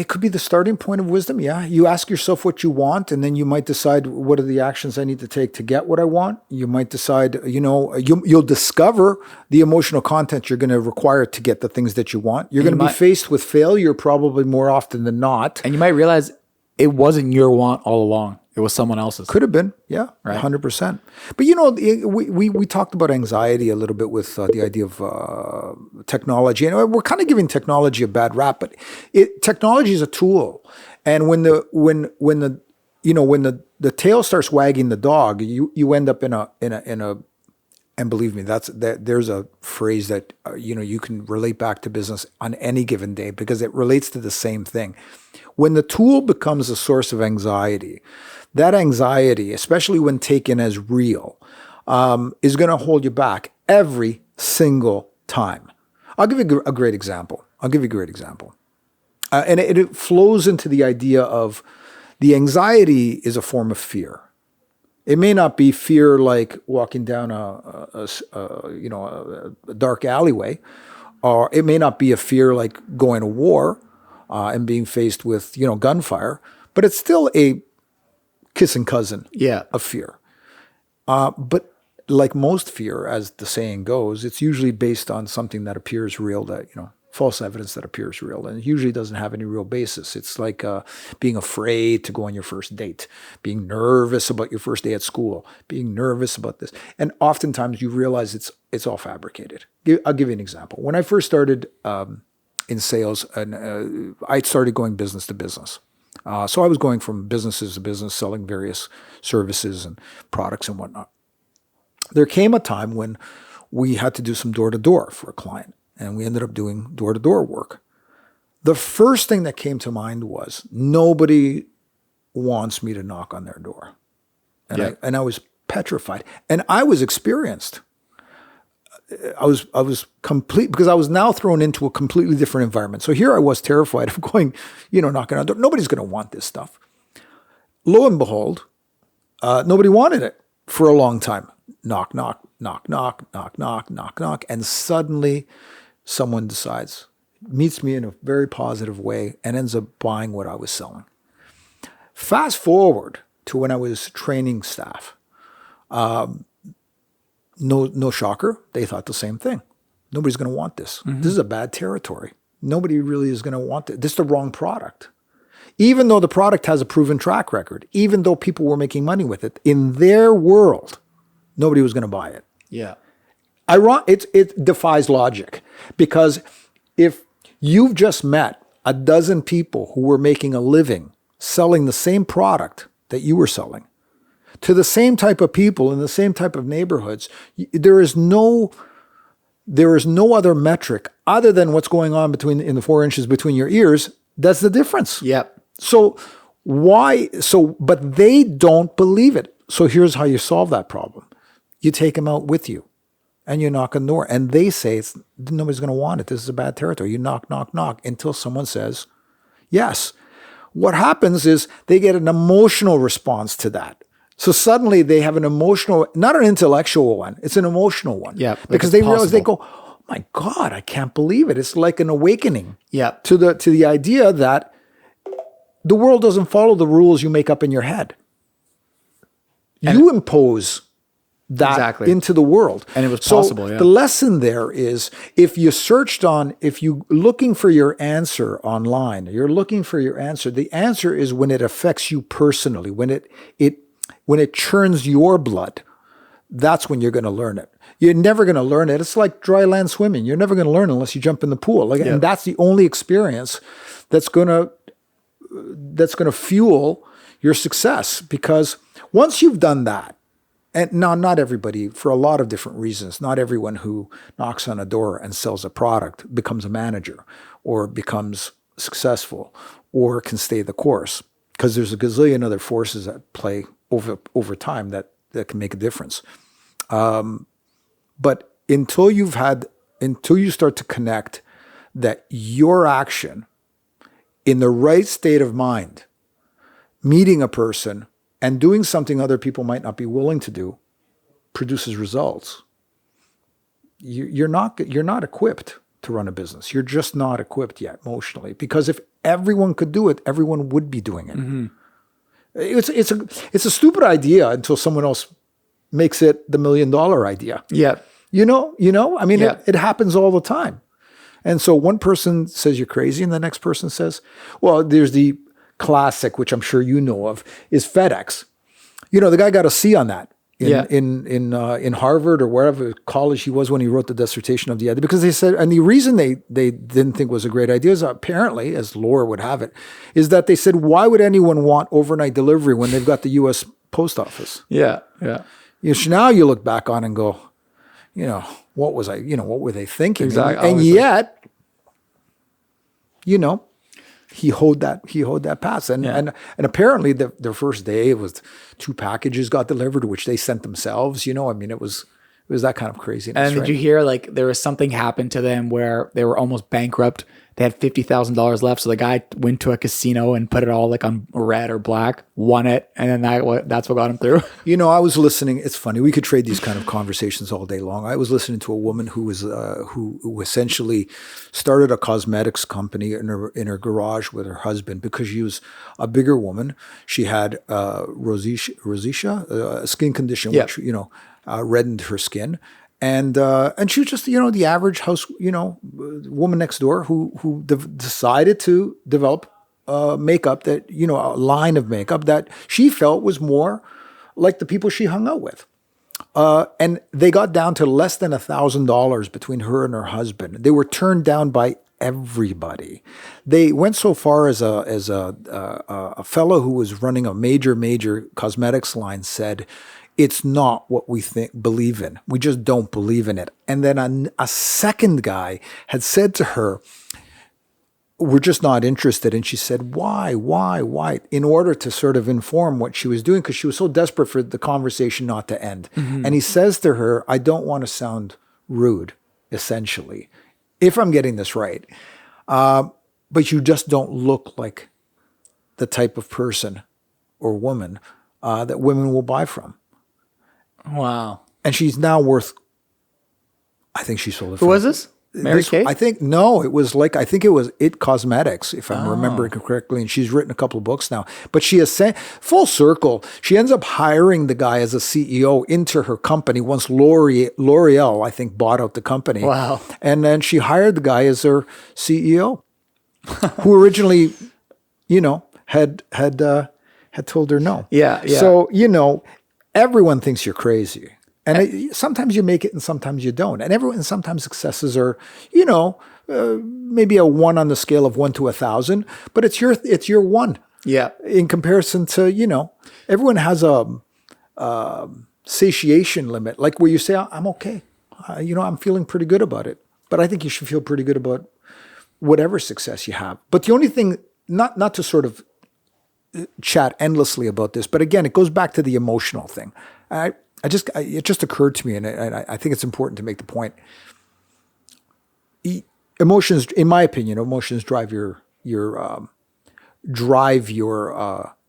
could be the starting point of wisdom. Yeah. You ask yourself what you want, and then you might decide what are the actions I need to take to get what I want. You might decide, you'll discover the emotional content you're going to require to get the things that you want. You're going to be faced with failure probably more often than not. And you might realize it wasn't your want all along. It was someone else's. Could have been, yeah, right? 100%. But we talked about anxiety a little bit with the idea of technology, and we're kind of giving technology a bad rap. But technology is a tool, and when the tail starts wagging the dog, you end up in a. And believe me, there's a phrase that you can relate back to business on any given day because it relates to the same thing. When the tool becomes a source of anxiety, that anxiety, especially when taken as real, is going to hold you back every single time. I'll give you a great example. And it flows into the idea of the anxiety is a form of fear. It may not be fear like walking down a dark alleyway, or it may not be a fear like going to war and being faced with gunfire, but it's still a kissing cousin of fear. But like most fear, as the saying goes, it's usually based on something that appears real, that false evidence that appears real, and it usually doesn't have any real basis. It's like being afraid to go on your first date, being nervous about your first day at school, being nervous about this. And oftentimes you realize it's all fabricated. I'll give you an example. When I first started in sales, and I started going business to business. So I was going from businesses to business, selling various services and products and whatnot. There came a time when we had to do some door-to-door for a client. And we ended up doing door-to-door work. The first thing that came to mind was nobody wants me to knock on their door. And I was petrified. And I was experienced. I was complete, because I was now thrown into a completely different environment. So here I was terrified of going, knocking on the door. Nobody's going to want this stuff. Lo and behold, nobody wanted it for a long time. Knock, knock, knock, knock, knock, knock, knock, knock. And suddenly someone decides, meets me in a very positive way and ends up buying what I was selling. Fast forward to when I was training staff. No shocker. They thought the same thing. Nobody's going to want this. Mm-hmm. This is a bad territory. Nobody really is going to want it. This is the wrong product. Even though the product has a proven track record, even though people were making money with it, in their world, nobody was going to buy it. Yeah. It defies logic, because if you've just met a dozen people who were making a living selling the same product that you were selling, to the same type of people in the same type of neighborhoods, there is no other metric other than what's going on in the 4 inches between your ears. That's the difference. Yep. So but they don't believe it. So here's how you solve that problem. You take them out with you and you knock on the door and they say, nobody's going to want it. This is a bad territory. You knock, knock, knock until someone says yes. What happens is they get an emotional response to that. So suddenly they have an emotional, not an intellectual one, it's an emotional one. Yeah. Because they realize, they go, oh my God, I can't believe it. It's like an awakening to the idea that the world doesn't follow the rules you make up in your head. You impose that into the world. And it was possible, The lesson there is if you looking for your answer online, you're looking for your answer. The answer is when it affects you personally, when it churns your blood, that's when you're going to learn it. You're never going to learn it. It's like dry land swimming. You're never going to learn unless you jump in the pool. And that's the only experience that's going to fuel your success. Because once you've done that, and now not everybody, for a lot of different reasons, not everyone who knocks on a door and sells a product becomes a manager or becomes successful or can stay the course. Because there's a gazillion other forces at play over time that can make a difference. But until you start to connect that your action in the right state of mind, meeting a person and doing something other people might not be willing to do, produces results. You're not equipped to run a business. You're just not equipped yet emotionally, because if everyone could do it, everyone would be doing it. Mm-hmm. It's a stupid idea until someone else makes it the $1 million idea. Yeah. I mean, it happens all the time. And so one person says you're crazy and the next person says, well, there's the classic, which I'm sure you know of, is FedEx. The guy got a C on that in Harvard or wherever college he was when he wrote the dissertation of the idea, because they said, and the reason they didn't think was a great idea is apparently, as lore would have it, is that they said, why would anyone want overnight delivery when they've got the U.S. Post Office? Yeah. Now you look back on and go, what were they thinking? Exactly. And yet, he hoed that pass. And apparently their first day, it was 2 packages got delivered, which they sent themselves. It was that kind of craziness. And did you hear there was something happened to them where they were almost bankrupt? They had $50,000 left. So the guy went to a casino and put it all on red or black, won it. And then that's what got him through. I was listening. It's funny. We could trade these kind of conversations all day long. I was listening to a woman who was, who essentially started a cosmetics company in her garage with her husband, because she was a bigger woman. She had rosacea, a skin condition, which, reddened her skin. And she was just, the average house, woman next door who decided to develop makeup that, a line of makeup that she felt was more like the people she hung out with. And they got down to less than $1,000 between her and her husband. They were turned down by everybody. They went so far as a fellow who was running a major cosmetics line said, it's not what we believe in. We just don't believe in it. And then a second guy had said to her, we're just not interested. And she said, why? In order to sort of inform what she was doing, because she was so desperate for the conversation not to end. Mm-hmm. And he says to her, I don't want to sound rude, essentially, if I'm getting this right. But you just don't look like the type of person or woman that women will buy from. Wow. And she's now worth, I think she sold it. Who was this? Mary Kay? I think, no, it was I think it was It Cosmetics, if I'm remembering correctly. And she's written a couple of books now. But she has sent, full circle, she ends up hiring the guy as a CEO into her company once L'Oreal, I think, bought out the company. Wow. And then she hired the guy as her CEO, who originally, had told her no. Yeah. So, everyone thinks you're crazy. And sometimes you make it and sometimes you don't. And sometimes successes are, maybe a 1 on the scale of 1 to 1,000, but it's your 1. Yeah. In comparison to, everyone has a satiation limit, like where you say, I'm okay. I'm feeling pretty good about it. But I think you should feel pretty good about whatever success you have. But the only thing, not to sort of chat endlessly about this, but again, it goes back to the emotional thing. It just occurred to me, and I think it's important to make the point. Emotions, in my opinion, emotions drive your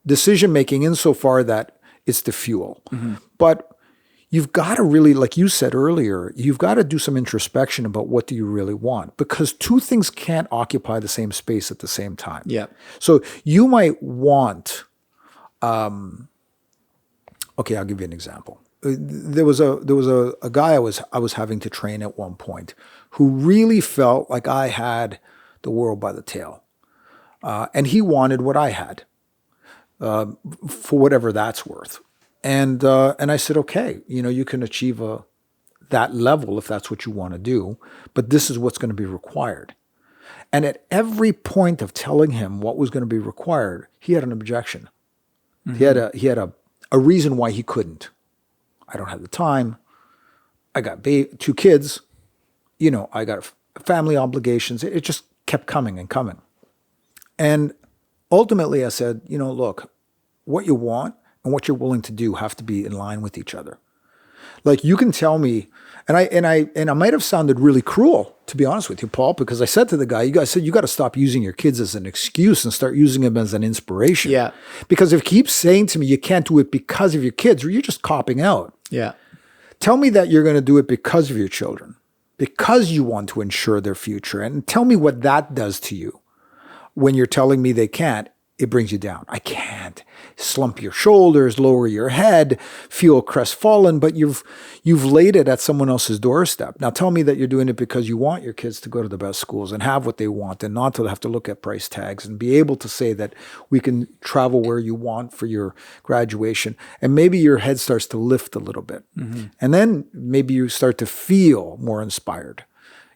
decision making insofar that it's the fuel. Mm-hmm. But you've got to really, like you said earlier, you've got to do some introspection about what do you really want, because two things can't occupy the same space at the same time. Yeah. So you might want, okay, I'll give you an example. There was a guy I was having to train at one point who really felt like I had the world by the tail, and he wanted what I had, for whatever that's worth. And I said, okay, you can achieve that level if that's what you want to do, but this is what's going to be required. And at every point of telling him what was going to be required, he had an objection. Mm-hmm. He had a reason why he couldn't. I don't have the time. I got 2 kids. I got family obligations. It just kept coming and coming. And ultimately I said, look, what you want and what you're willing to do have to be in line with each other. Like, you can tell me, and I might have sounded really cruel, to be honest with you, Paul, because I said to the guy, you got to stop using your kids as an excuse and start using them as an inspiration. Yeah. Because if he keeps saying to me, you can't do it because of your kids, or you're just copping out. Yeah. Tell me that you're going to do it because of your children, because you want to ensure their future, and tell me what that does to you. When you're telling me they can't, it brings you down. I can't. Slump your shoulders, lower your head, feel crestfallen, but you've laid it at someone else's doorstep. Now tell me that you're doing it because you want your kids to go to the best schools and have what they want, and not to have to look at price tags, and be able to say that we can travel where you want for your graduation. And maybe your head starts to lift a little bit. Mm-hmm. And then maybe you start to feel more inspired.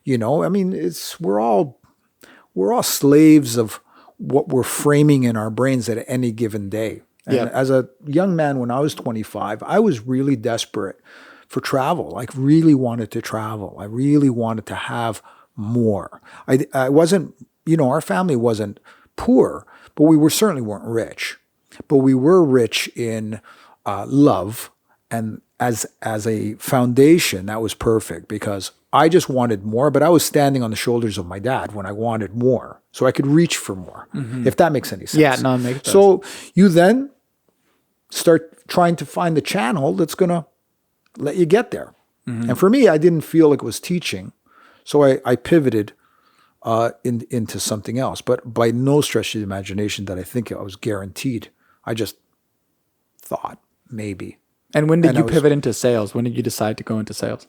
We're all slaves of what we're framing in our brains at any given day. And as a young man, when I was 25, I was really desperate for travel. I really wanted to travel. I really wanted to have more. I wasn't, our family wasn't poor, but we certainly weren't rich. But we were rich in love, and as a foundation, that was perfect, because I just wanted more, but I was standing on the shoulders of my dad when I wanted more, so I could reach for more, if that makes any sense. Yeah, no, it makes sense. So you then start trying to find the channel that's going to let you get there. Mm-hmm. And for me, I didn't feel like it was teaching, so I pivoted into something else, but by no stretch of the imagination that I think I was guaranteed. I just thought maybe. And when did you pivot into sales? When did you decide to go into sales?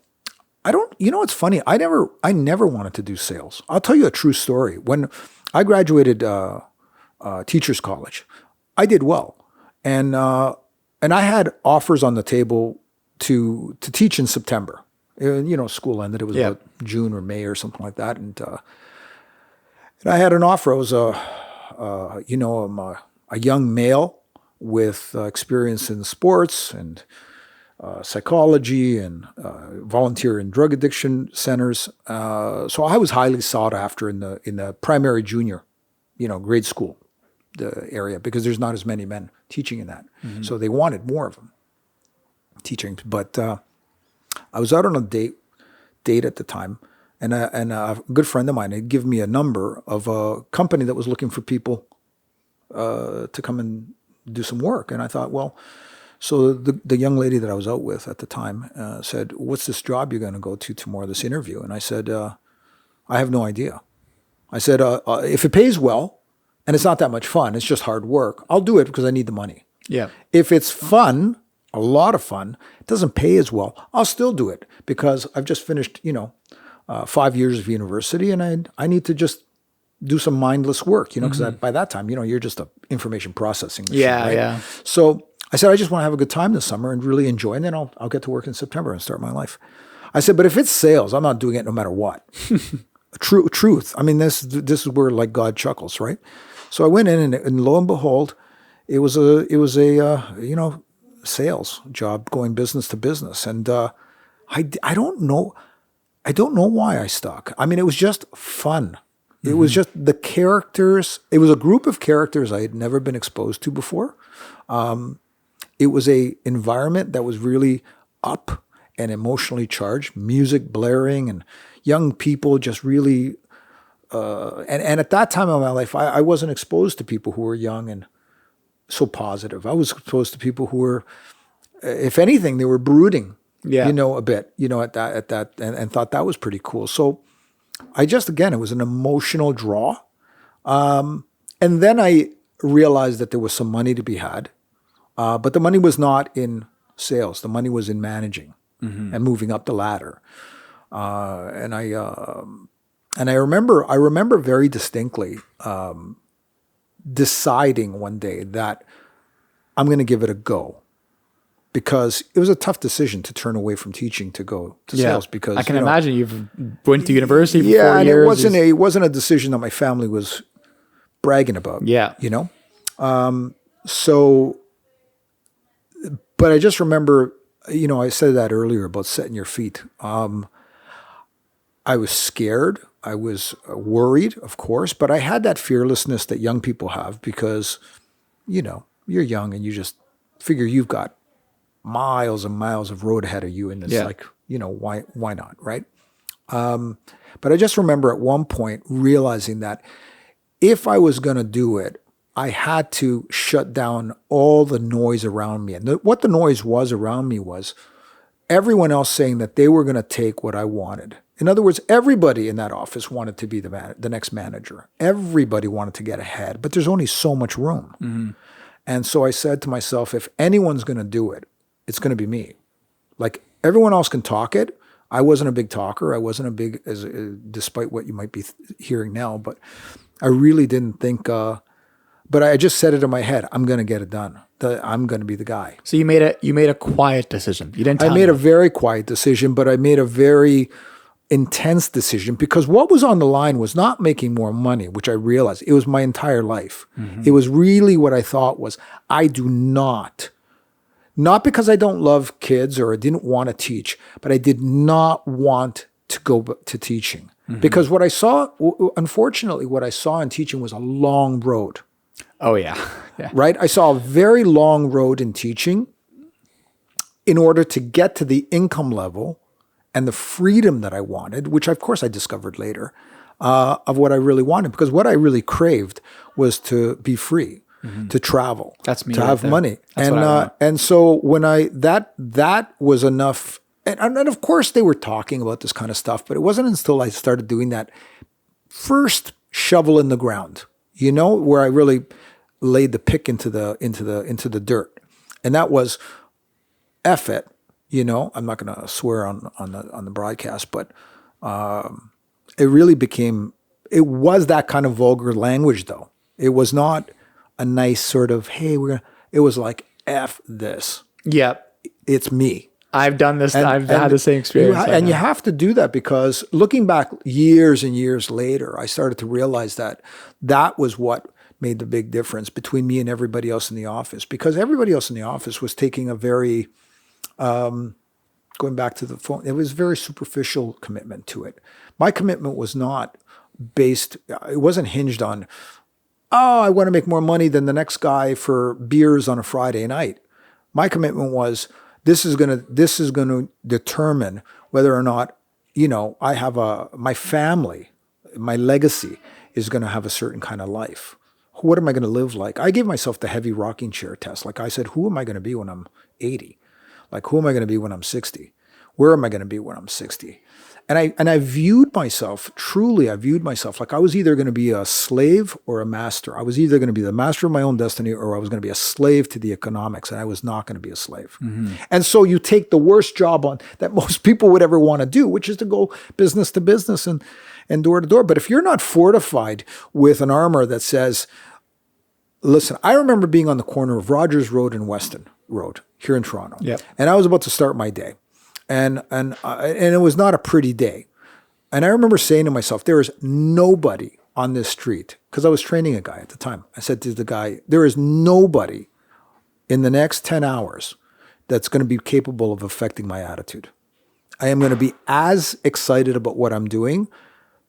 It's funny. I never wanted to do sales. I'll tell you a true story. When I graduated teachers college, I did well. And I had offers on the table to teach in September. School ended. It was about June or May or something like that. And I had an offer. I was I'm a young male with experience in sports and psychology, and volunteer in drug addiction centers. So I was highly sought after in the primary junior, grade school, the area, because there's not as many men teaching in that. Mm-hmm. So they wanted more of them teaching. But I was out on a date at the time, and a good friend of mine had given me a number of a company that was looking for people to come and do some work. And I thought, well, so the young lady that I was out with at the time said, what's this job you're going to go to tomorrow, this interview? And I said, I have no idea. I said, if it pays well and it's not that much fun, it's just hard work, I'll do it because I need the money. Yeah. If it's fun, a lot of fun, it doesn't pay as well, I'll still do it because I've just finished, 5 years of university, and I need to just do some mindless work, because by that time, you're just an information processing machine. Yeah, right? yeah. So I said, I just want to have a good time this summer and really enjoy, and then I'll get to work in September and start my life. I said, but if it's sales, I'm not doing it no matter what. Truth. I mean, this is where like God chuckles, right? So I went in, and lo and behold, it was a sales job, going business to business. And I don't know. I don't know why I stuck. I mean, it was just fun. It was just the characters. It was a group of characters I had never been exposed to before. It was a environment that was really up and emotionally charged, music blaring and young people just really, and at that time of my life, I wasn't exposed to people who were young and so positive. I was exposed to people who were, if anything, they were brooding, a bit, at that, and thought that was pretty cool. So again, it was an emotional draw. And then I realized that there was some money to be had. But the money was not in sales. The money was in managing and moving up the ladder. And I remember very distinctly deciding one day that I'm going to give it a go, because it was a tough decision to turn away from teaching to go to sales. Because I can imagine you've went to university for 4 and years. it wasn't a decision that my family was bragging about. Yeah, So. But I just remember, I said that earlier about setting your feet. I was scared. I was worried, of course, but I had that fearlessness that young people have because, you're young and you just figure you've got miles and miles of road ahead of you. And it's like, why not, right? But I just remember at one point realizing that if I was going to do it, I had to shut down all the noise around me. And what the noise was around me was everyone else saying that they were going to take what I wanted. In other words, everybody in that office wanted to be the next manager. Everybody wanted to get ahead, but there's only so much room. And so I said to myself, if anyone's going to do it, it's going to be me. Like everyone else can talk it. I wasn't a big talker. I wasn't a big, despite what you might be hearing now, but I really didn't think, but I just said it in my head. I'm going to get it done. I'm going to be the guy. So you made a quiet decision. You didn't. I made a very quiet decision, but I made a very intense decision because what was on the line was not making more money, which I realized it was my entire life. It was really what I thought was I do not because I don't love kids or I didn't want to teach, but I did not want to go to teaching because what I saw, unfortunately, what I saw in teaching was a long road. Oh, yeah. Right? I saw a very long road in teaching in order to get to the income level and the freedom that I wanted, which of course I discovered later, of what I really wanted. Because what I really craved was to be free, to travel, That's me to right have there. money. That's what I want. And so when that was enough. And of course they were talking about this kind of stuff, but it wasn't until I started doing that first shovel in the ground, where I really laid the pick into the dirt. And that was F it, I'm not going to swear on the broadcast, but it really it was that kind of vulgar language though. It was not a nice sort of, hey, it was like, F this. Yeah. It's me. I've done this. I've had the same experience. You have to do that because looking back years and years later, I started to realize that was what made the big difference between me and everybody else in the office, because everybody else in the office was taking a very, going back to the phone, it was a very superficial commitment to it. My commitment was not it wasn't hinged on, I want to make more money than the next guy for beers on a Friday night. My commitment was, this is going to determine whether or not, I have my family, my legacy is going to have a certain kind of life. What am I going to live like? I gave myself the heavy rocking chair test. Like I said, who am I going to be when I'm 80? Like, who am I going to be when I'm 60? Where am I going to be when I'm 60? And I viewed myself like I was either going to be a slave or a master. I was either going to be the master of my own destiny or I was going to be a slave to the economics, and I was not going to be a slave. And so you take the worst job on that most people would ever want to do, which is to go business to business and door to door. But if you're not fortified with an armor that says, listen, I remember being on the corner of Rogers Road and Weston Road here in Toronto. Yep. And I was about to start my day. And it was not a pretty day. And I remember saying to myself, there is nobody on this street, because I was training a guy at the time. I said to the guy, there is nobody in the next 10 hours that's going to be capable of affecting my attitude. I am going to be as excited about what I'm doing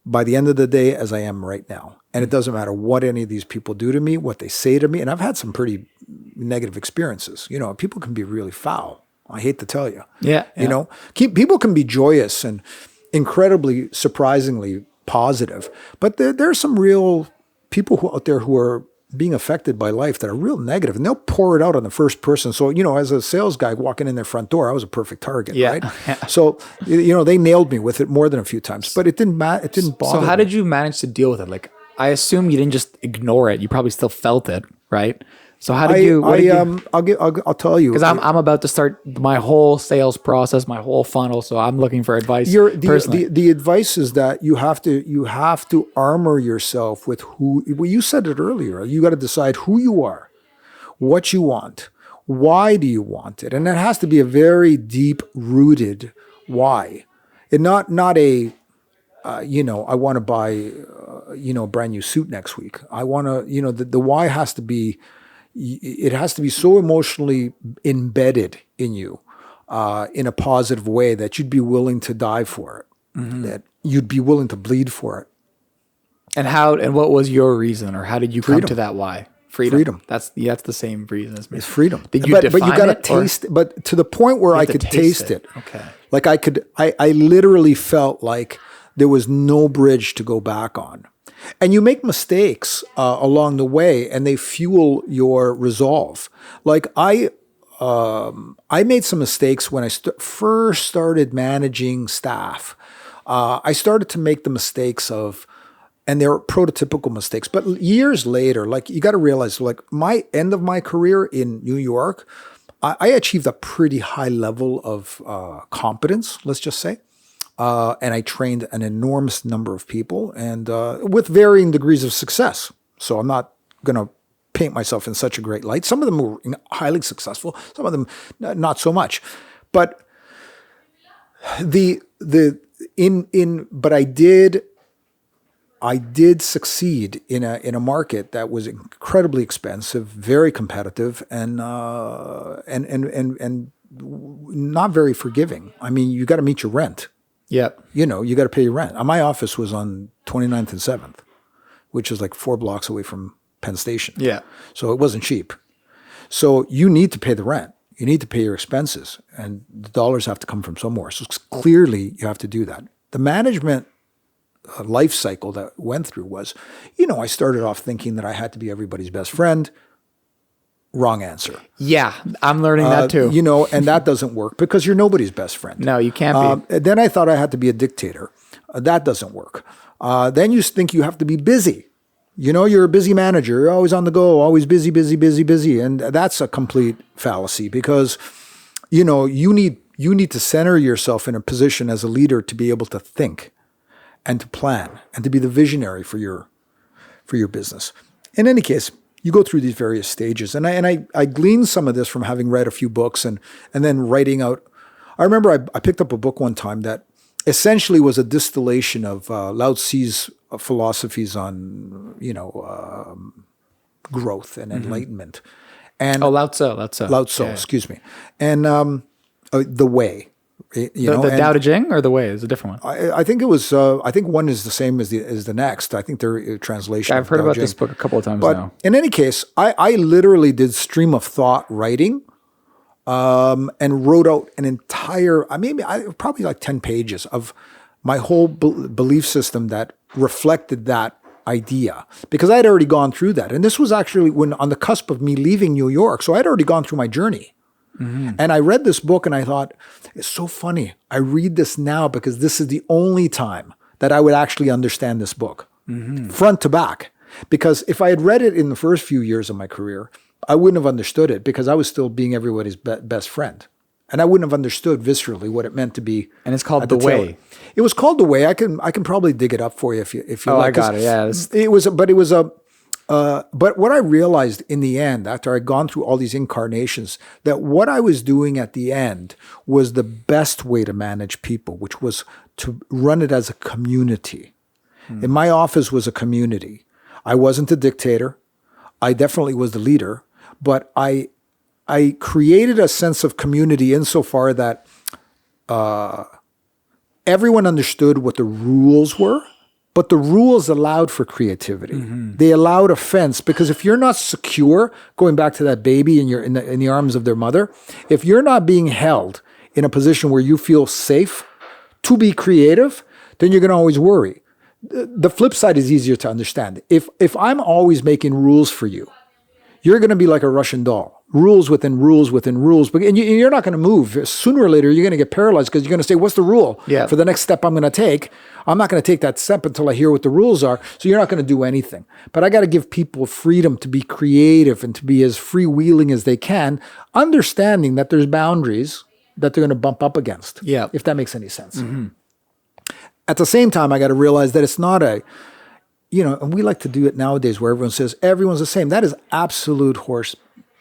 by the end of the day as I am right now. And it doesn't matter what any of these people do to me, what they say to me. And I've had some pretty negative experiences. You know, people can be really foul. I hate to tell you. Yeah. You know, people can be joyous and incredibly, surprisingly positive. But there are some real people out there who are being affected by life that are real negative, and they'll pour it out on the first person. So, you know, as a sales guy walking in their front door, I was a perfect target, right? Yeah. So, you know, they nailed me with it more than a few times, but it didn't matter. It didn't bother So how me. did you manage to deal with it? Like, I assume you didn't just ignore it. You probably still felt it, right? So how did you? I'll tell you. Because I'm about to start my whole sales process, my whole funnel. So I'm looking for advice. Personally. The advice is that you have to armor yourself with who. Well, you said it earlier. You got to decide who you are, what you want, why do you want it, and it has to be a very deep rooted why, and not a. I want to buy, a brand new suit next week. I want to, the why has to be. It has to be so emotionally embedded in you in a positive way that you'd be willing to die for it, that you'd be willing to bleed for it. And what was your reason, or how did you come to that why? Freedom. That's the same reason as me. It's freedom. Did you but define you got to it, taste it, but to the point where I could taste it. Okay. Like I literally felt like there was no bridge to go back on. And you make mistakes along the way, and they fuel your resolve. Like I made some mistakes when I first started managing staff. I started to make the mistakes of, and they're prototypical mistakes. But years later, like you got to realize, like my end of my career in New York, I achieved a pretty high level of competence. Let's just say. And I trained an enormous number of people, and with varying degrees of success. So I'm not going to paint myself in such a great light. Some of them were highly successful, some of them not so much. But but I did succeed in a market that was incredibly expensive, very competitive, and not very forgiving. I mean, you got to meet your rent. Yeah. You got to pay your rent. My office was on 29th and 7th, which is like 4 blocks away from Penn Station. Yeah. So it wasn't cheap. So you need to pay the rent. You need to pay your expenses, and the dollars have to come from somewhere. So clearly you have to do that. The management life cycle that went through was, I started off thinking that I had to be everybody's best friend. Wrong answer. Yeah, I'm learning that too. And that doesn't work because you're nobody's best friend. No, you can't be. Then I thought I had to be a dictator. That doesn't work. Then you think you have to be busy. You're a busy manager. You're always on the go, always busy, busy, busy, busy. And that's a complete fallacy because, you need to center yourself in a position as a leader to be able to think and to plan and to be the visionary for your business. In any case, you go through these various stages. And I gleaned some of this from having read a few books and then writing out. I remember I picked up a book one time that essentially was a distillation of Lao Tzu's philosophies on, growth and enlightenment. And Lao Tzu. Lao Tzu, excuse me. And the way. The Tao Te Ching or the Way is a different one. I think it was. I think one is the same as the next. I think they're translation. I've heard about this book a couple of times but now. In any case, I literally did stream of thought writing, and wrote out an entire. Probably like 10 pages of my whole belief system that reflected that idea because I had already gone through that, and this was actually when on the cusp of me leaving New York. So I had already gone through my journey. Mm-hmm. And I read this book and I thought, it's so funny. I read this now because this is the only time that I would actually understand this book front to back. Because if I had read it in the first few years of my career, I wouldn't have understood it because I was still being everybody's best friend. And I wouldn't have understood viscerally what it meant to be. And it's called The Way. It was called The Way. I can probably dig it up for you if you like. I got it. Yeah. But what I realized in the end, after I'd gone through all these incarnations, that what I was doing at the end was the best way to manage people, which was to run it as a community. And my office was a community. I wasn't a dictator. I definitely was the leader, but I I created a sense of community insofar that everyone understood what the rules were, but the rules allowed for creativity. They allowed offense, because if you're not secure, going back to that baby in the arms of their mother, if you're not being held in a position where you feel safe to be creative, then you're going to always worry. The flip side is easier to understand. If I'm always making rules for you, you're going to be like a Russian doll. Rules within rules within rules. And you're not going to move. Sooner or later, you're going to get paralyzed because you're going to say, what's the rule for the next step I'm going to take? I'm not going to take that step until I hear what the rules are. So you're not going to do anything. But I got to give people freedom to be creative and to be as freewheeling as they can, understanding that there's boundaries that they're going to bump up against, if that makes any sense. At the same time, I got to realize that it's not and we like to do it nowadays where everyone says everyone's the same. That is absolute horse.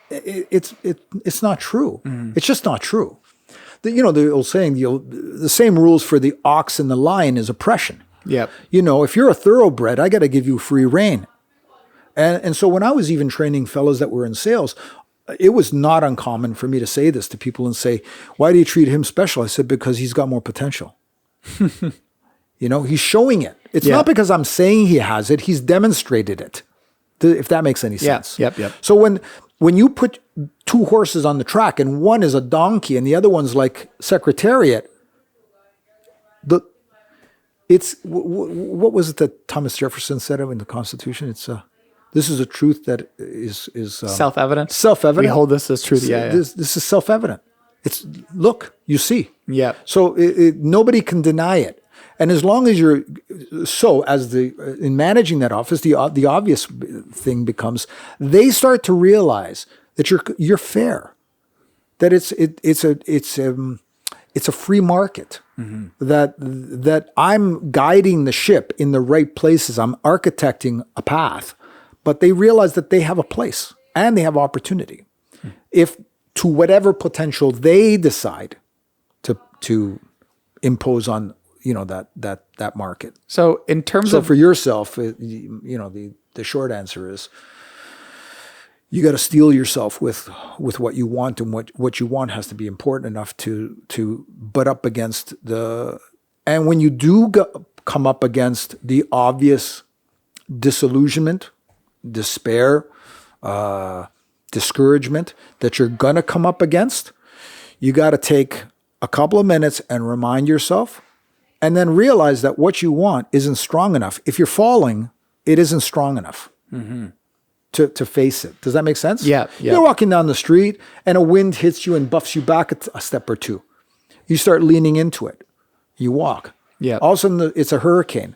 It's not true. It's just not true. The old saying, the same rules for the ox and the lion is oppression. If you're a thoroughbred, I got to give you free rein. And so when I was even training fellows that were in sales, it was not uncommon for me to say this to people and say, why do you treat him special? I said, because he's got more potential. He's showing it. It's not because I'm saying he has it. He's demonstrated it, if that makes any sense. So when you put two horses on the track and one is a donkey and the other one's like Secretariat, what was it that Thomas Jefferson said in the Constitution? It's this is a truth that is self-evident. Self-evident. We hold this as truth. This is self-evident. It's look, you see. Yeah. So nobody can deny it. And as long as you're in managing that office, the obvious thing becomes they start to realize that you're fair, that it's a free market, that I'm guiding the ship in the right places. I'm architecting a path, but they realize that they have a place and they have opportunity, if to whatever potential they decide to impose on that market. So in terms of for yourself, the short answer is you got to steel yourself with what you want, and what you want has to be important enough to butt up against and when you do come up against the obvious disillusionment, despair, discouragement that you're going to come up against, you got to take a couple of minutes and remind yourself, and then realize that what you want isn't strong enough. If you're falling, it isn't strong enough to face it. Does that make sense? Yeah. You're walking down the street and a wind hits you and buffs you back a step or two. You start leaning into it. You walk. Yeah. All of a sudden, it's a hurricane.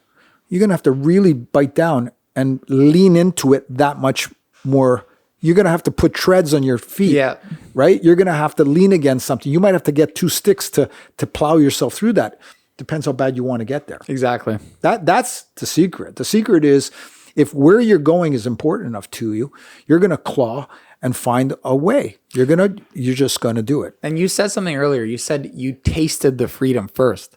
You're going to have to really bite down and lean into it that much more. You're going to have to put treads on your feet, right? You're going to have to lean against something. You might have to get two sticks to plow yourself through that. Depends how bad you want to get there. Exactly. That's the secret. The secret is if where you're going is important enough to you, you're going to claw and find a way. You're just going to do it. And you said something earlier. You said you tasted the freedom first.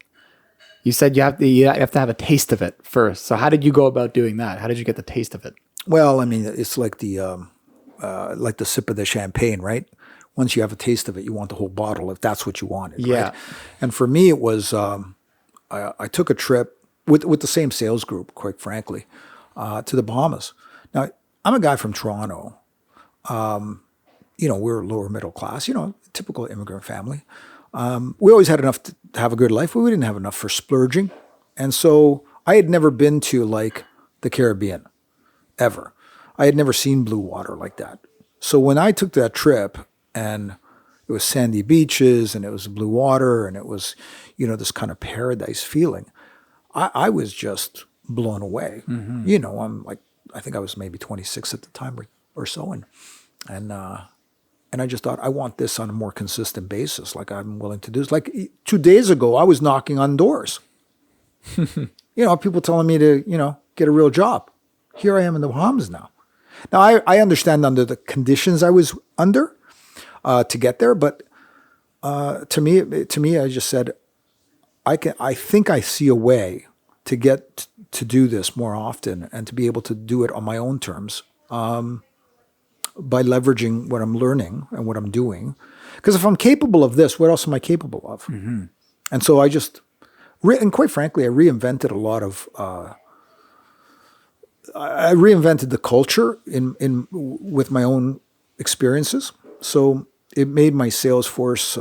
You said you have to have a taste of it first. So how did you go about doing that? How did you get the taste of it? Well, I mean, it's like the sip of the champagne, right? Once you have a taste of it, you want the whole bottle if that's what you wanted. Yeah. Right? And for me, it was I took a trip with the same sales group, quite frankly, to the Bahamas. Now, I'm a guy from Toronto. We're lower middle class, typical immigrant family. We always had enough to have a good life, but we didn't have enough for splurging. And so I had never been to like the Caribbean, ever. I had never seen blue water like that. So when I took that trip and it was sandy beaches and it was blue water and it was, this kind of paradise feeling, I was just blown away. I'm like, I think I was maybe 26 at the time or so. And I just thought, I want this on a more consistent basis. Like I'm willing to do this. Like 2 days ago, I was knocking on doors. People telling me to, get a real job. Here I am in the Bahamas now. Now I understand under the conditions I was under to get there, but to me, I just said, I think I see a way to get to do this more often and to be able to do it on my own terms. by leveraging what I'm learning and what I'm doing. Because if I'm capable of this, what else am I capable of? And so I just, and quite frankly, I reinvented a lot of, I reinvented the culture with my own experiences. So it made my sales force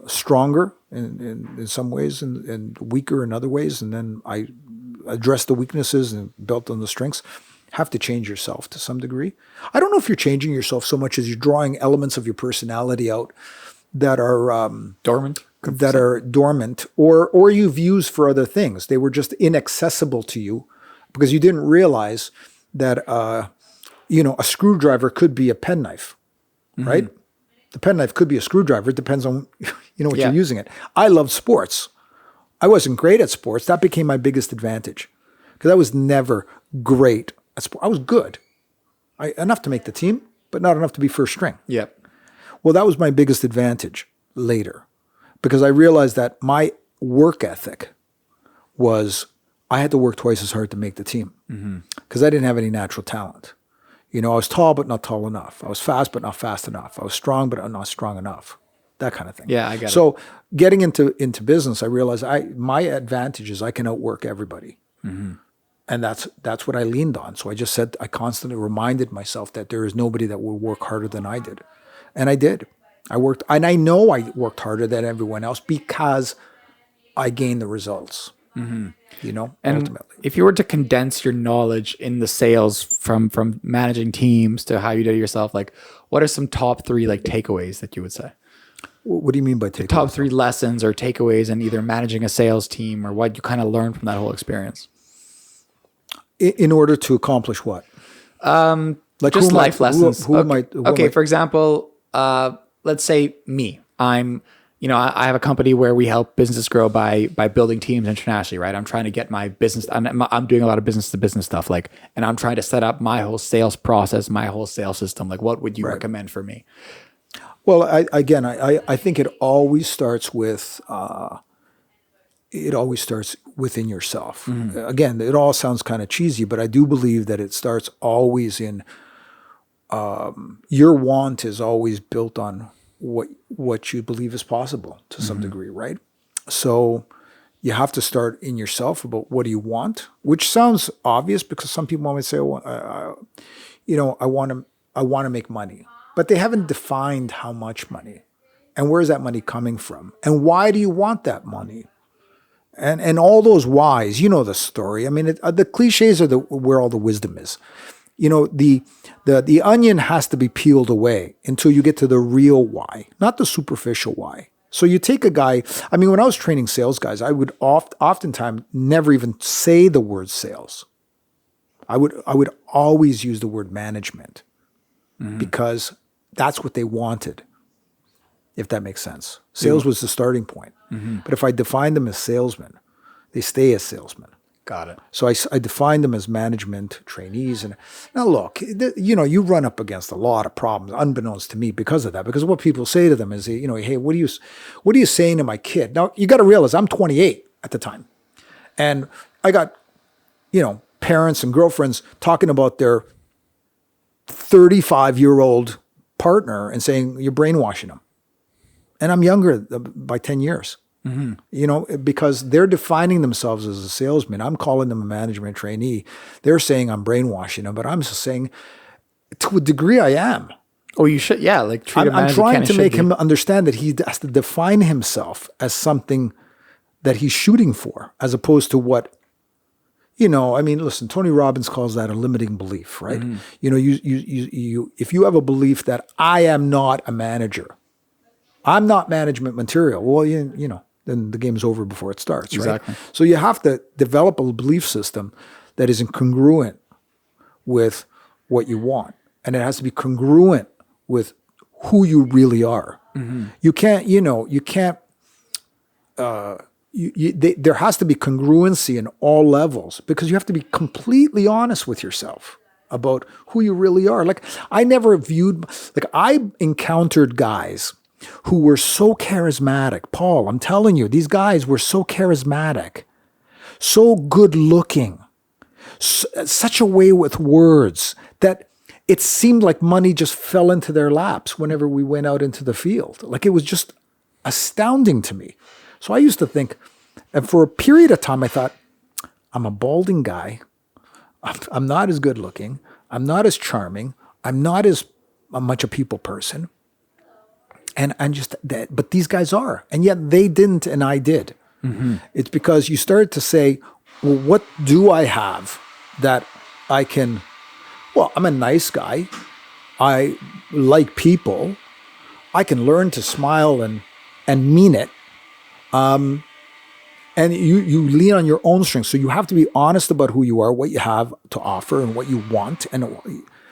stronger in some ways and weaker in other ways. And then I addressed the weaknesses and built on the strengths. Have to change yourself to some degree. I don't know if you're changing yourself so much as you're drawing elements of your personality out that are dormant, or you've used for other things. They were just inaccessible to you because you didn't realize that a screwdriver could be a penknife, right? The penknife could be a screwdriver. It depends on what you're using it. I loved sports. I wasn't great at sports. That became my biggest advantage because I was never great at sport. I was good, enough to make the team, but not enough to be first string. Yep. Well, that was my biggest advantage later because I realized that my work ethic was I had to work twice as hard to make the team because I didn't have any natural talent. I was tall, but not tall enough. I was fast, but not fast enough. I was strong, but not strong enough. That kind of thing. Yeah, I get it. So getting into business, I realized my advantage is I can outwork everybody. And that's what I leaned on. So I constantly reminded myself that there is nobody that will work harder than I did. And I did. I worked, and I know I worked harder than everyone else because I gained the results. And ultimately. if you were to condense your knowledge in the sales from managing teams to how you do it yourself, like what are some top 3 like takeaways that you would say? What do you mean by takeaways? Top 3 lessons or takeaways in either managing a sales team or what you kind of learned from that whole experience? In order to accomplish what? Just life lessons. Okay, for example, let's say me. I have a company where we help businesses grow by building teams internationally, right? I'm trying to get my business. I'm doing a lot of business to business stuff, and I'm trying to set up my whole sales process, my whole sales system. Like, what would you recommend for me? Well, I think it always starts with. It always starts within yourself. Again, it all sounds kind of cheesy, but I do believe that it starts always in your want is always built on what you believe is possible to some degree, right? So you have to start in yourself about what do you want, which sounds obvious because some people might say, I want to make money, but they haven't defined how much money and where is that money coming from and why do you want that money? And all those whys, the story. I mean, the cliches are where all the wisdom is. The onion has to be peeled away until you get to the real why, not the superficial why. So you take a guy. I mean, when I was training sales guys, I would oftentimes never even say the word sales. I would always use the word management because that's what they wanted. If that makes sense. Sales was the starting point. But if I define them as salesmen, they stay as salesmen. Got it. So I define them as management trainees. And now look, you run up against a lot of problems, unbeknownst to me, because of that. Because what people say to them is, hey, what are you saying to my kid? Now you got to realize I'm 28 at the time, and I got, parents and girlfriends talking about their 35-year-old partner and saying you're brainwashing them. And I'm younger by 10 years, because they're defining themselves as a salesman. I'm calling them a management trainee. They're saying I'm brainwashing them, but I'm just saying to a degree I am. Oh, you should. Yeah. Like treat I'm trying to make him understand that he has to define himself as something that he's shooting for, as opposed to what, listen, Tony Robbins calls that a limiting belief, right? You if you have a belief that I am not a manager, I'm not management material. Well, then the game's over before it starts, right? Exactly. So you have to develop a belief system that is congruent with what you want, and it has to be congruent with who you really are. You can't, there has to be congruency in all levels because you have to be completely honest with yourself about who you really are. Like I encountered guys who were so charismatic. Paul, I'm telling you, these guys were so charismatic, so good looking, such a way with words that it seemed like money just fell into their laps whenever we went out into the field. Like it was just astounding to me. So I used to think, and for a period of time, I thought, I'm a balding guy. I'm not as good looking. I'm not as charming. I'm not as much a people person. And I'm just that, but these guys are, and yet they didn't, and I did. It's because you started to say, well, what do I have that I can? Well, I'm a nice guy. I like people. I can learn to smile and mean it. And you lean on your own strength. So you have to be honest about who you are, what you have to offer, and what you want. And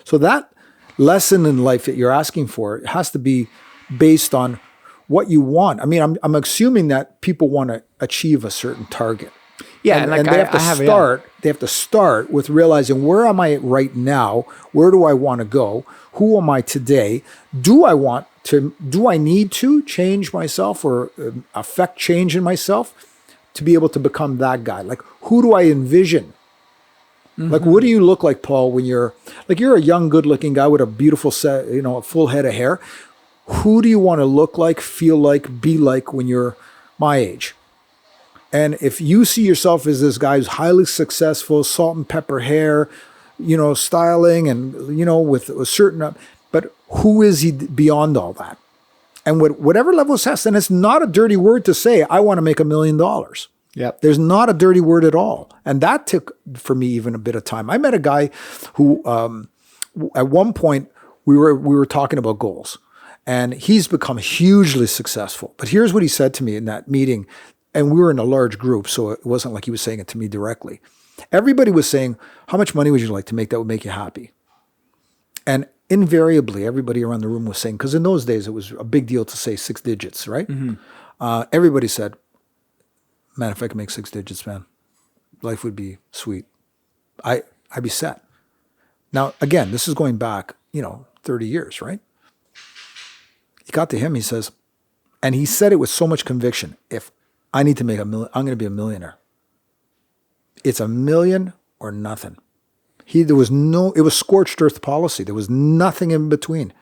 so that lesson in life that you're asking for, it has to be based on what you want. I mean, I'm assuming that people want to achieve a certain target. Yeah, and like they have to start. They have to start with realizing, where am I right now? Where do I want to go? Who am I today? Do I need to change myself or affect change in myself to be able to become that guy? Like, who do I envision? Like, what do you look like, Paul, when you're a young, good-looking guy with a beautiful set, a full head of hair? Who do you want to look like, feel like, be like when you're my age? And if you see yourself as this guy who's highly successful, salt and pepper hair, styling and, with a certain, but who is he beyond all that? And whatever level of success, and it's not a dirty word to say, I want to make $1 million. Yep. There's not a dirty word at all. And that took, for me, even a bit of time. I met a guy who, at one point, we were talking about goals. And he's become hugely successful. But here's what he said to me in that meeting. And we were in a large group, so it wasn't like he was saying it to me directly. Everybody was saying, how much money would you like to make that would make you happy? And invariably, everybody around the room was saying, because in those days, it was a big deal to say 6 digits, right? Everybody said, man, if I could make 6 digits, man, life would be sweet. I'd be set. Now, again, this is going back, 30 years, right? He got to him, he says, and he said it with so much conviction, if I need to make $1 million, I'm going to be a millionaire. It's $1 million or nothing. It was scorched earth policy. There was nothing in between.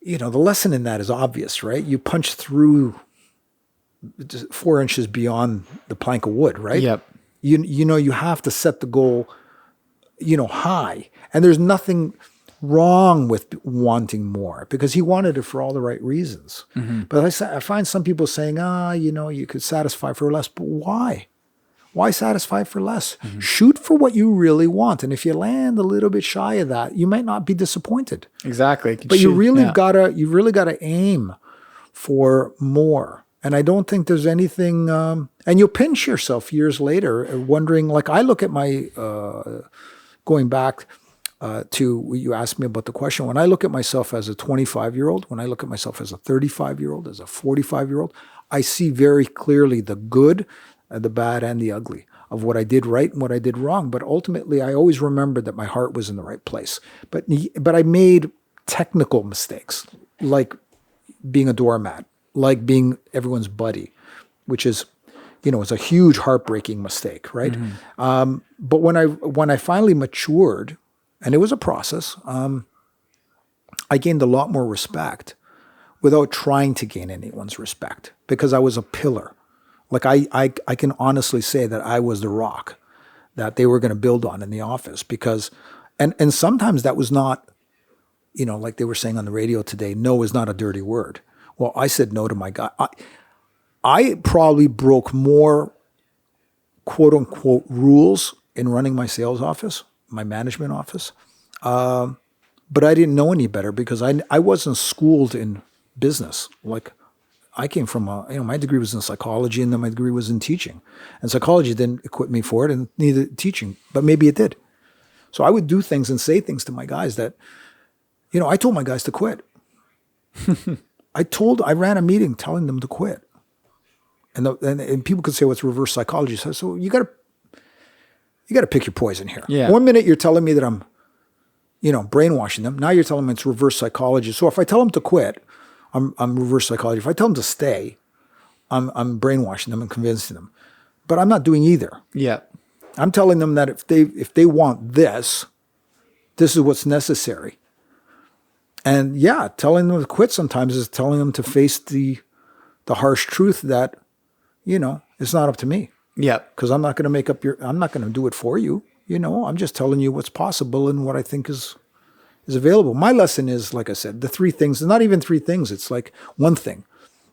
The lesson in that is obvious, right? You punch through just 4 inches beyond the plank of wood, right? Yep. You have to set the goal, high. And there's nothing wrong with wanting more, because he wanted it for all the right reasons. But I find some people saying, you could satisfy for less, but why? Why satisfy for less? Shoot for what you really want. And if you land a little bit shy of that, you might not be disappointed. Exactly. But you really gotta aim for more. And I don't think there's anything, and you'll pinch yourself years later wondering, like I look at my, going back to, you asked me about the question, when I look at myself as a 25-year-old, when I look at myself as a 35-year-old, as a 45-year-old, I see very clearly the good, the bad, and the ugly of what I did right and what I did wrong. But ultimately, I always remembered that my heart was in the right place. But I made technical mistakes, like being a doormat, like being everyone's buddy, which is, it's a huge heartbreaking mistake, right? But when I finally matured, and it was a process, I gained a lot more respect without trying to gain anyone's respect, because I was a pillar. Like I can honestly say that I was the rock that they were going to build on in the office, because, and sometimes that was not, like they were saying on the radio today, no is not a dirty word. Well, I said no to my guy. I probably broke more quote unquote rules in running my sales office, my management office. But I didn't know any better, because I wasn't schooled in business. Like I came from my degree was in psychology, and then my degree was in teaching. And psychology didn't equip me for it, and neither teaching, but maybe it did. So I would do things and say things to my guys that, I told my guys to quit. I ran a meeting telling them to quit. And people could say, what's reverse psychology? So you got to pick your poison here. Yeah. One minute you're telling me that I'm, brainwashing them. Now you're telling me it's reverse psychology. So if I tell them to quit, I'm reverse psychology. If I tell them to stay, I'm brainwashing them and convincing them. But I'm not doing either. Yeah. I'm telling them that if they want this, This is what's necessary. And yeah, telling them to quit sometimes is telling them to face the harsh truth that, it's not up to me. Yeah. Because I'm not going to I'm not going to do it for you. I'm just telling you what's possible and what I think is available. My lesson is, like I said, the three things, not even three things. It's like one thing.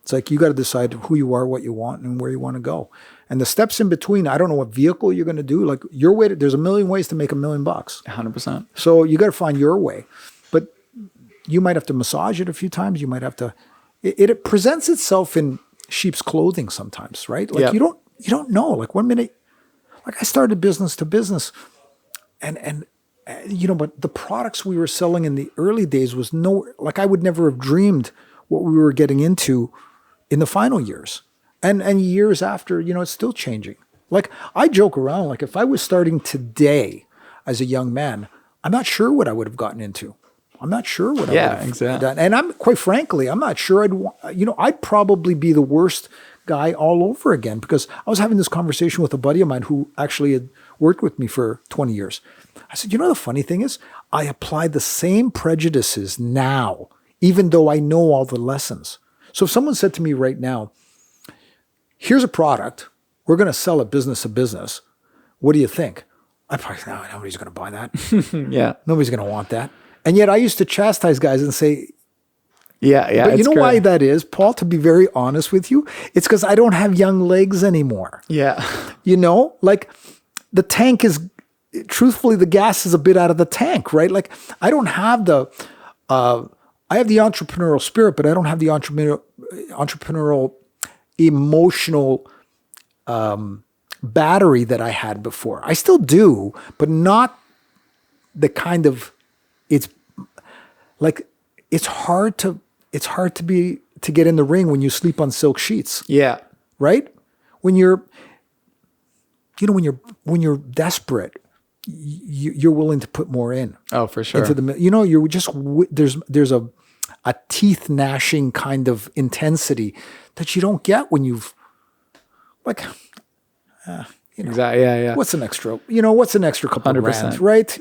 It's like you got to decide who you are, what you want, and where you want to go. And the steps in between, I don't know what vehicle you're going to do. Like your way, there's a million ways to make $1 million. 100%. So you got to find your way. But you might have to massage it a few times. You might have to, it presents itself in sheep's clothing sometimes, right? Like you don't know. Like one minute, like I started business to business and but the products we were selling in the early days was like I would never have dreamed what we were getting into in the final years. And years after, it's still changing. Like I joke around, like if I was starting today as a young man, I'm not sure what I would have gotten into. I'm not sure what I would have done. And I'm quite frankly, I'm not sure I'd probably be the worst guy all over again, because I was having this conversation with a buddy of mine who actually had worked with me for 20 years. I said, the funny thing is I apply the same prejudices now, even though I know all the lessons. So if someone said to me right now, here's a product, we're going to sell it business to business, what do you think? I'd probably say, no, nobody's going to buy that. Yeah. Nobody's going to want that. And yet I used to chastise guys and say, yeah. But you know why that is, Paul, to be very honest with you? It's because I don't have young legs anymore. Yeah. Like the tank is, truthfully, the gas is a bit out of the tank, right? Like I don't have I have the entrepreneurial spirit, but I don't have the entrepreneurial emotional battery that I had before. I still do, but not the kind of, it's like, it's hard to get in the ring when you sleep on silk sheets. Yeah. Right? When you're desperate, you're willing to put more in. Oh, for sure. You're just, there's a teeth gnashing kind of intensity that you don't get when you've like, exactly. Yeah. What's an extra couple 100%. Of grand, right?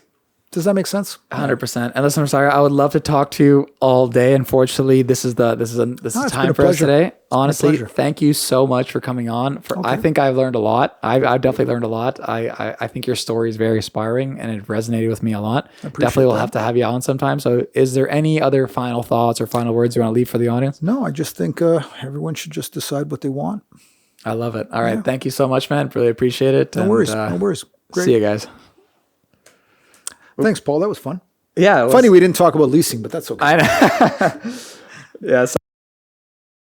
Does that make sense? 100%. And listen, Rosario, I would love to talk to you all day. Unfortunately, this is time for us today. Honestly, thank you so much for coming on. I think I've learned a lot. I've definitely learned a lot. I think your story is very inspiring and it resonated with me a lot. Definitely will have to have you on sometime. So is there any other final thoughts or final words you want to leave for the audience? No, I just think everyone should just decide what they want. I love it. All right. Yeah. Thank you so much, man. Really appreciate it. No worries. No worries. Great. See you guys. Thanks, Paul. That was fun. Yeah. Funny we didn't talk about leasing, but that's okay. I know. Yeah.